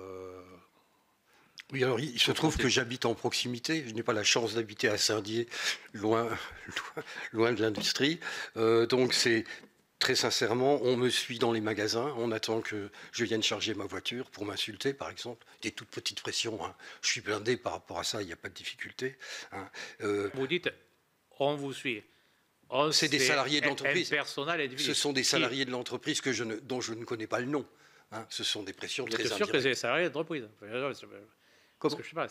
Oui, alors il se trouve que j'habite en proximité. Je n'ai pas la chance d'habiter à Saint-Dié, loin de l'industrie. Donc c'est très sincèrement, on me suit dans les magasins, on attend que je vienne charger ma voiture pour m'insulter, par exemple. Des toutes petites pressions. Hein. Je suis blindé par rapport à ça, il n'y a pas de difficulté. Hein. Vous dites, on vous suit. C'est des salariés de l'entreprise. Ce sont des salariés de l'entreprise dont je ne connais pas le nom. Hein. Ce sont des pressions très indirectes. C'est sûr que c'est des salariés d'entreprise. Parce que je ne sais pas,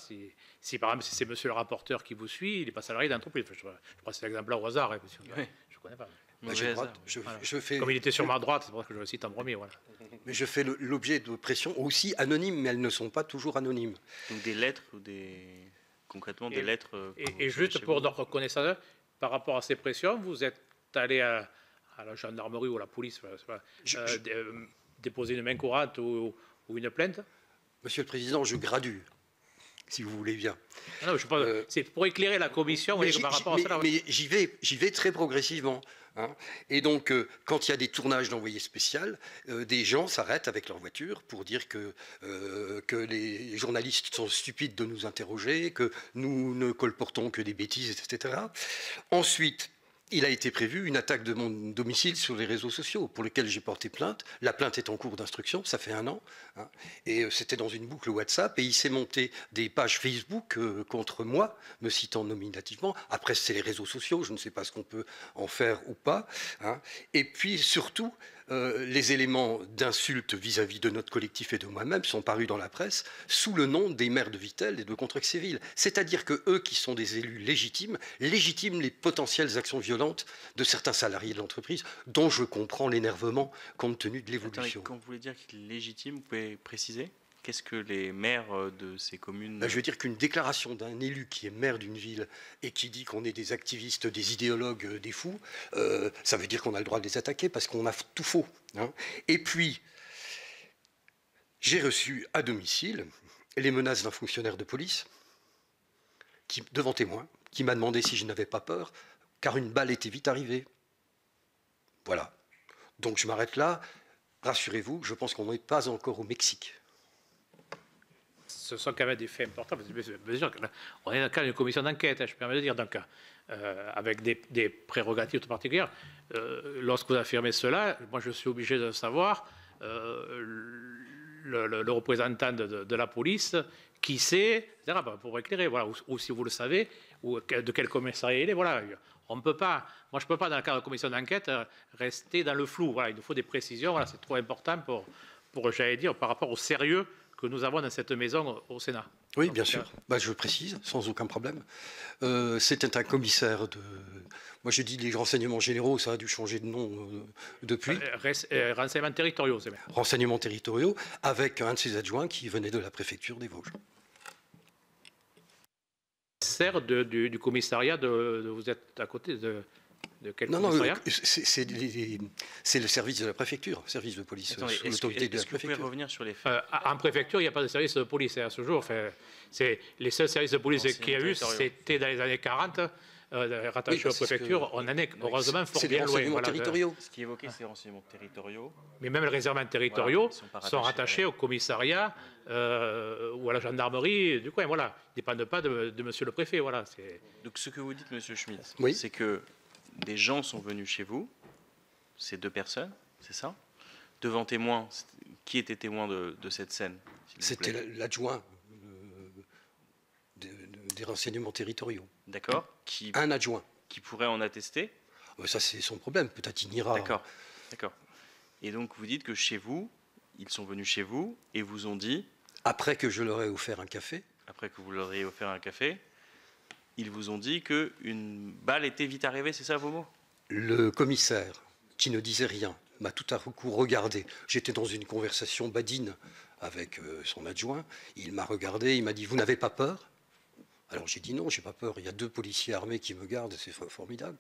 si par exemple c'est monsieur le rapporteur qui vous suit, il n'est pas salarié d'entreprise. Je prends cet exemple-là au hasard. Je ne connais pas. Comme il était sur ma droite, c'est pour ça que je le cite en premier. Voilà. Mais je fais l'objet de pressions aussi anonymes, mais elles ne sont pas toujours anonymes. Donc des lettres ou concrètement des lettres. Et juste pour notre connaissance, par rapport à ces pressions, vous êtes allé à la gendarmerie ou à la police, déposer une main courante ou une plainte? Monsieur le Président, je gradue, si vous voulez bien. Non, c'est pour éclairer la commission, par rapport à ça. Mais j'y vais très progressivement. Hein. Et donc, quand il y a des tournages d'envoyés spécial, des gens s'arrêtent avec leur voiture pour dire que les journalistes sont stupides de nous interroger, que nous ne colportons que des bêtises, etc. Ensuite, il a été prévu une attaque de mon domicile sur les réseaux sociaux pour lesquels j'ai porté plainte. La plainte est en cours d'instruction, ça fait 1 an. Hein, et c'était dans une boucle WhatsApp. Et il s'est monté des pages Facebook contre moi, me citant nominativement. Après, c'est les réseaux sociaux, je ne sais pas ce qu'on peut en faire ou pas. Hein. Et puis surtout, les éléments d'insulte vis-à-vis de notre collectif et de moi-même sont parus dans la presse sous le nom des maires de Vittel et de Contrexéville. C'est-à-dire que eux, qui sont des élus légitiment les potentielles actions violentes de certains salariés de l'entreprise, dont je comprends l'énervement compte tenu de l'évolution. Quand vous voulez dire qu'il est légitime, vous pouvez préciser ? Qu'est-ce que les maires de ces communes... Je veux dire qu'une déclaration d'un élu qui est maire d'une ville et qui dit qu'on est des activistes, des idéologues, des fous, ça veut dire qu'on a le droit de les attaquer parce qu'on a tout faux. Hein. Et puis, j'ai reçu à domicile les menaces d'un fonctionnaire de police, devant témoin, qui m'a demandé si je n'avais pas peur, car une balle était vite arrivée. Voilà. Donc je m'arrête là. Rassurez-vous, je pense qu'on n'est pas encore au Mexique. Ce sont quand même des faits importants. On est dans le cadre d'une commission d'enquête, je permets de dire, donc, avec des prérogatives tout particulières. Lorsque vous affirmez cela, moi je suis obligé de savoir le représentant de la police, qui c'est, etc., pour éclairer, voilà, ou si vous le savez, ou de quel commissariat il est. Voilà. On ne peut pas, moi je ne peux pas, dans le cadre de commission d'enquête, rester dans le flou. Voilà, il nous faut des précisions, voilà, c'est trop important pour, j'allais dire, par rapport au sérieux que nous avons dans cette maison au Sénat. Oui, bien sûr. Je précise, sans aucun problème. C'était un commissaire de... Moi, j'ai dit les renseignements généraux, ça a dû changer de nom depuis. Renseignements territoriaux, c'est bien. Renseignements territoriaux, avec un de ses adjoints qui venait de la préfecture des Vosges. Sert du commissariat, vous êtes à côté de quel commissariat? C'est le service de la préfecture, service de police. Attendez, est-ce que vous pouvez revenir sur les faits? En préfecture, il n'y a pas de service de police à ce jour. Enfin, les seuls services de police qu'il y a eu, c'était dans les années 40, rattachés aux préfectures. On en est heureusement fort bien loin. Voilà, territoriaux. Ce qui est évoqué, c'est les renseignements territoriaux. Mais même les renseignements territoriaux sont rattachés au commissariat ou à la gendarmerie du coin. Voilà, ils ne dépendent pas de monsieur le préfet. Voilà, donc ce que vous dites, monsieur Schmitt, oui, c'est que des gens sont venus chez vous, ces 2 personnes, c'est ça? Devant témoin, qui était témoin de cette scène? C'était l'adjoint des renseignements territoriaux. D'accord. Un adjoint. Qui pourrait en attester? Ça, c'est son problème. Peut-être il ira. D'accord. D'accord. Et donc, vous dites que chez vous, ils sont venus chez vous et vous ont dit... Après que je leur ai offert un café. Après que vous leur ayez offert un café, ils vous ont dit qu'une balle était vite arrivée, c'est ça vos mots? Le commissaire, qui ne disait rien, m'a tout à coup regardé. J'étais dans une conversation badine avec son adjoint. Il m'a regardé, il m'a dit « Vous n'avez pas peur ?» Alors j'ai dit « Non, j'ai pas peur. Il y a 2 policiers armés qui me gardent, c'est formidable. »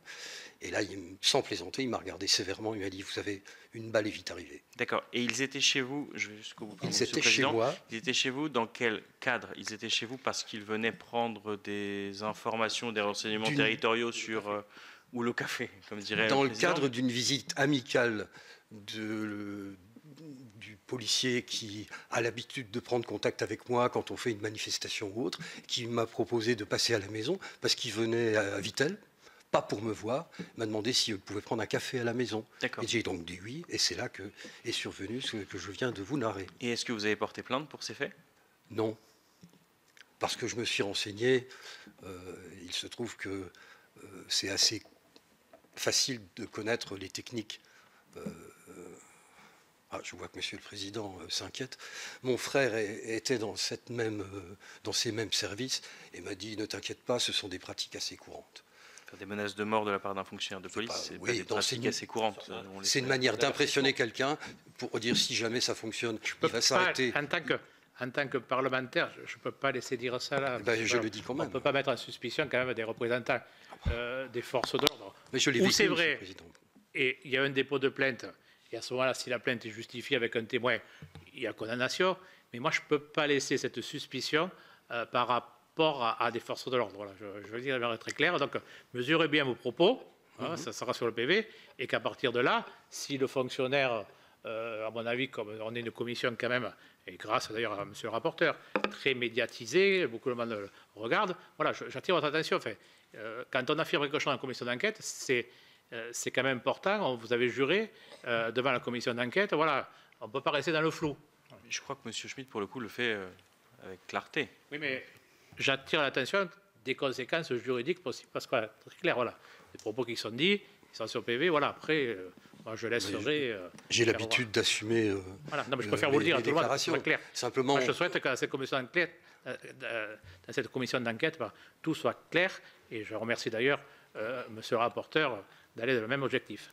Et là, sans plaisanter, il m'a regardé sévèrement. Il m'a dit « Vous savez, une balle est vite arrivée. » D'accord. Et ils étaient chez vous, je vais jusqu'au bout. Ils étaient chez moi. Ils étaient chez vous dans quel cadre? Ils étaient chez vous parce qu'ils venaient prendre des informations, des renseignements territoriaux sur... ou le café, comme dirait dans le président. Cadre d'une visite amicale du policier qui a l'habitude de prendre contact avec moi quand on fait une manifestation ou autre, qui m'a proposé de passer à la maison parce qu'il venait à Vittel, pas pour me voir, m'a demandé s'il pouvait prendre un café à la maison. Et j'ai donc dit oui, et c'est là que est survenu ce que je viens de vous narrer. Et est-ce que vous avez porté plainte pour ces faits? Non, parce que je me suis renseigné. Il se trouve que c'est assez facile de connaître les techniques. Je vois que Monsieur le Président s'inquiète. Mon frère était dans ces mêmes services et m'a dit « Ne t'inquiète pas, ce sont des pratiques assez courantes. » Faire des menaces de mort de la part d'un fonctionnaire de police, c'est pas des pratiques assez courantes. C'est une manière d'impressionner quelqu'un pour dire si jamais ça fonctionne, il va s'arrêter. En tant que parlementaire, je ne peux pas laisser dire ça là. Je le dis quand même. On ne peut pas mettre en suspicion quand même des représentants des forces de l'ordre. Mais je l'ai vécu, c'est vrai, Monsieur le Président. Et il y a un dépôt de plainte. Et à ce moment-là, si la plainte est justifiée avec un témoin, il y a condamnation. Mais moi, je ne peux pas laisser cette suspicion par rapport à des forces de l'ordre. Voilà, je veux dire de manière très claire. Donc, mesurez bien vos propos, ça sera sur le PV, et qu'à partir de là, si le fonctionnaire, à mon avis, comme on est une commission quand même, et grâce d'ailleurs à monsieur le rapporteur, très médiatisé, beaucoup de monde le regarde, voilà, j'attire votre attention. Enfin, quand on affirme quelque chose en commission d'enquête, c'est quand même important. Vous avez juré devant la commission d'enquête. Voilà, on ne peut pas rester dans le flou. Je crois que M. Schmitt, pour le coup, le fait avec clarté. Oui, mais j'attire l'attention des conséquences juridiques possibles, parce que très clair, voilà, les propos qui sont dits, ils sont sur PV, voilà, après, moi je laisserai... J'ai l'habitude d'assumer voilà, non, mais je préfère vous le dire à tout le monde, c'est clair. Simplement... Moi, je souhaite que dans cette commission d'enquête, tout soit clair, et je remercie d'ailleurs monsieur le rapporteur d'aller dans le même objectif.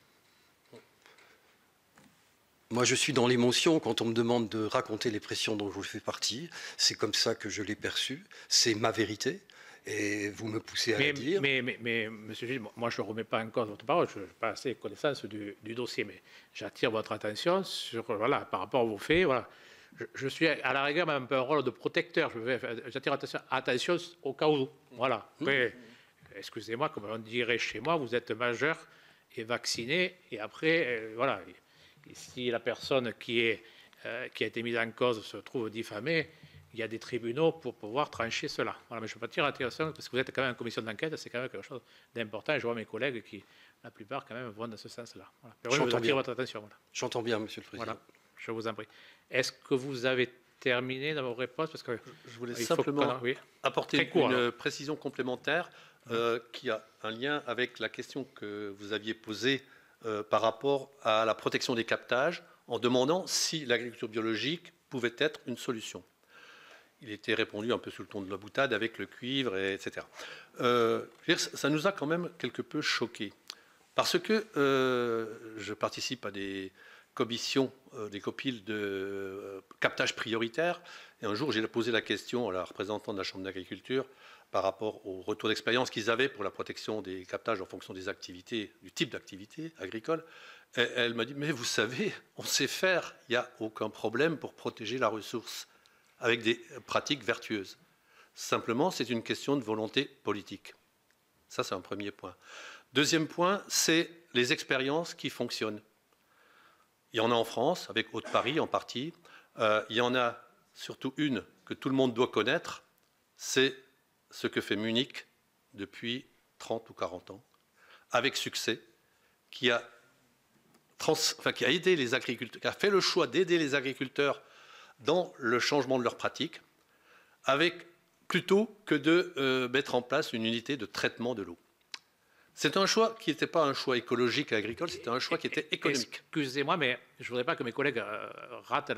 Moi, je suis dans l'émotion quand on me demande de raconter les pressions dont je fais partie. C'est comme ça que je l'ai perçu. C'est ma vérité. Et vous me poussez à la dire. Mais monsieur Gilles, moi, je ne remets pas en cause votre parole. Je n'ai pas assez connaissance du dossier. Mais j'attire votre attention sur, voilà, par rapport à vos faits. Voilà. Je suis à la rigueur même un peu un rôle de protecteur. J'attire attention au cas où. Voilà. Après, excusez-moi, comme on dirait chez moi, vous êtes majeur et vacciné. Et après, voilà. Et si la personne qui a été mise en cause se trouve diffamée, il y a des tribunaux pour pouvoir trancher cela. Voilà, mais je ne peux pas tirer l'attention parce que vous êtes quand même en commission d'enquête, c'est quand même quelque chose d'important. Et je vois mes collègues qui, la plupart, quand même, vont dans ce sens-là. Voilà. Je attire votre attention. Voilà. J'entends bien, Monsieur le Président. Voilà, je vous en prie. Est-ce que vous avez terminé dans vos réponses parce que je voulais simplement apporter une précision complémentaire qui a un lien avec la question que vous aviez posée par rapport à la protection des captages, en demandant si l'agriculture biologique pouvait être une solution. Il était répondu un peu sous le ton de la boutade avec le cuivre, etc. Ça nous a quand même quelque peu choqués, parce que je participe à des commissions, des copiles de captage prioritaire, et un jour j'ai posé la question à la représentante de la Chambre d'agriculture par rapport au retour d'expérience qu'ils avaient pour la protection des captages en fonction des activités, du type d'activité agricole. Et elle m'a dit, mais vous savez, on sait faire, il n'y a aucun problème pour protéger la ressource avec des pratiques vertueuses. Simplement, c'est une question de volonté politique. Ça, c'est un premier point. Deuxième point, c'est les expériences qui fonctionnent. Il y en a en France, avec Haute-Paris en partie. Il y en a surtout une que tout le monde doit connaître, c'est ce que fait Munich depuis 30 ou 40 ans, avec succès, qui a aidé les agriculteurs, qui a fait le choix d'aider les agriculteurs dans le changement de leurs pratiques, plutôt que de mettre en place une unité de traitement de l'eau. C'est un choix qui n'était pas un choix écologique et agricole, c'était un choix qui était économique. Excusez-moi, mais je ne voudrais pas que mes collègues ratent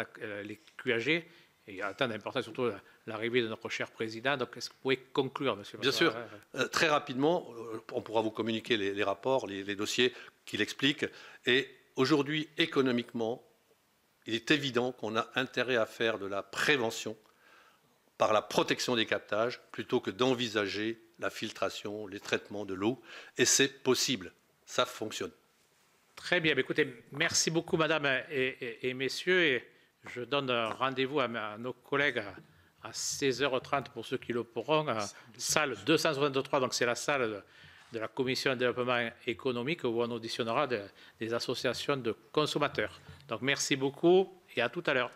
les QAG. Et il y a un temps d'importance, surtout l'arrivée de notre cher président. Donc, est-ce que vous pouvez conclure, monsieur le Président ? Bien sûr. Très rapidement, on pourra vous communiquer les rapports, les dossiers qui l'expliquent. Et aujourd'hui, économiquement, il est évident qu'on a intérêt à faire de la prévention par la protection des captages plutôt que d'envisager la filtration, les traitements de l'eau. Et c'est possible. Ça fonctionne. Très bien. Écoutez, merci beaucoup, madame et messieurs. Et je donne rendez-vous à nos collègues à 16h30 pour ceux qui le pourront, à salle 263, donc c'est la salle de la Commission de développement économique où on auditionnera des associations de consommateurs. Donc merci beaucoup et à tout à l'heure.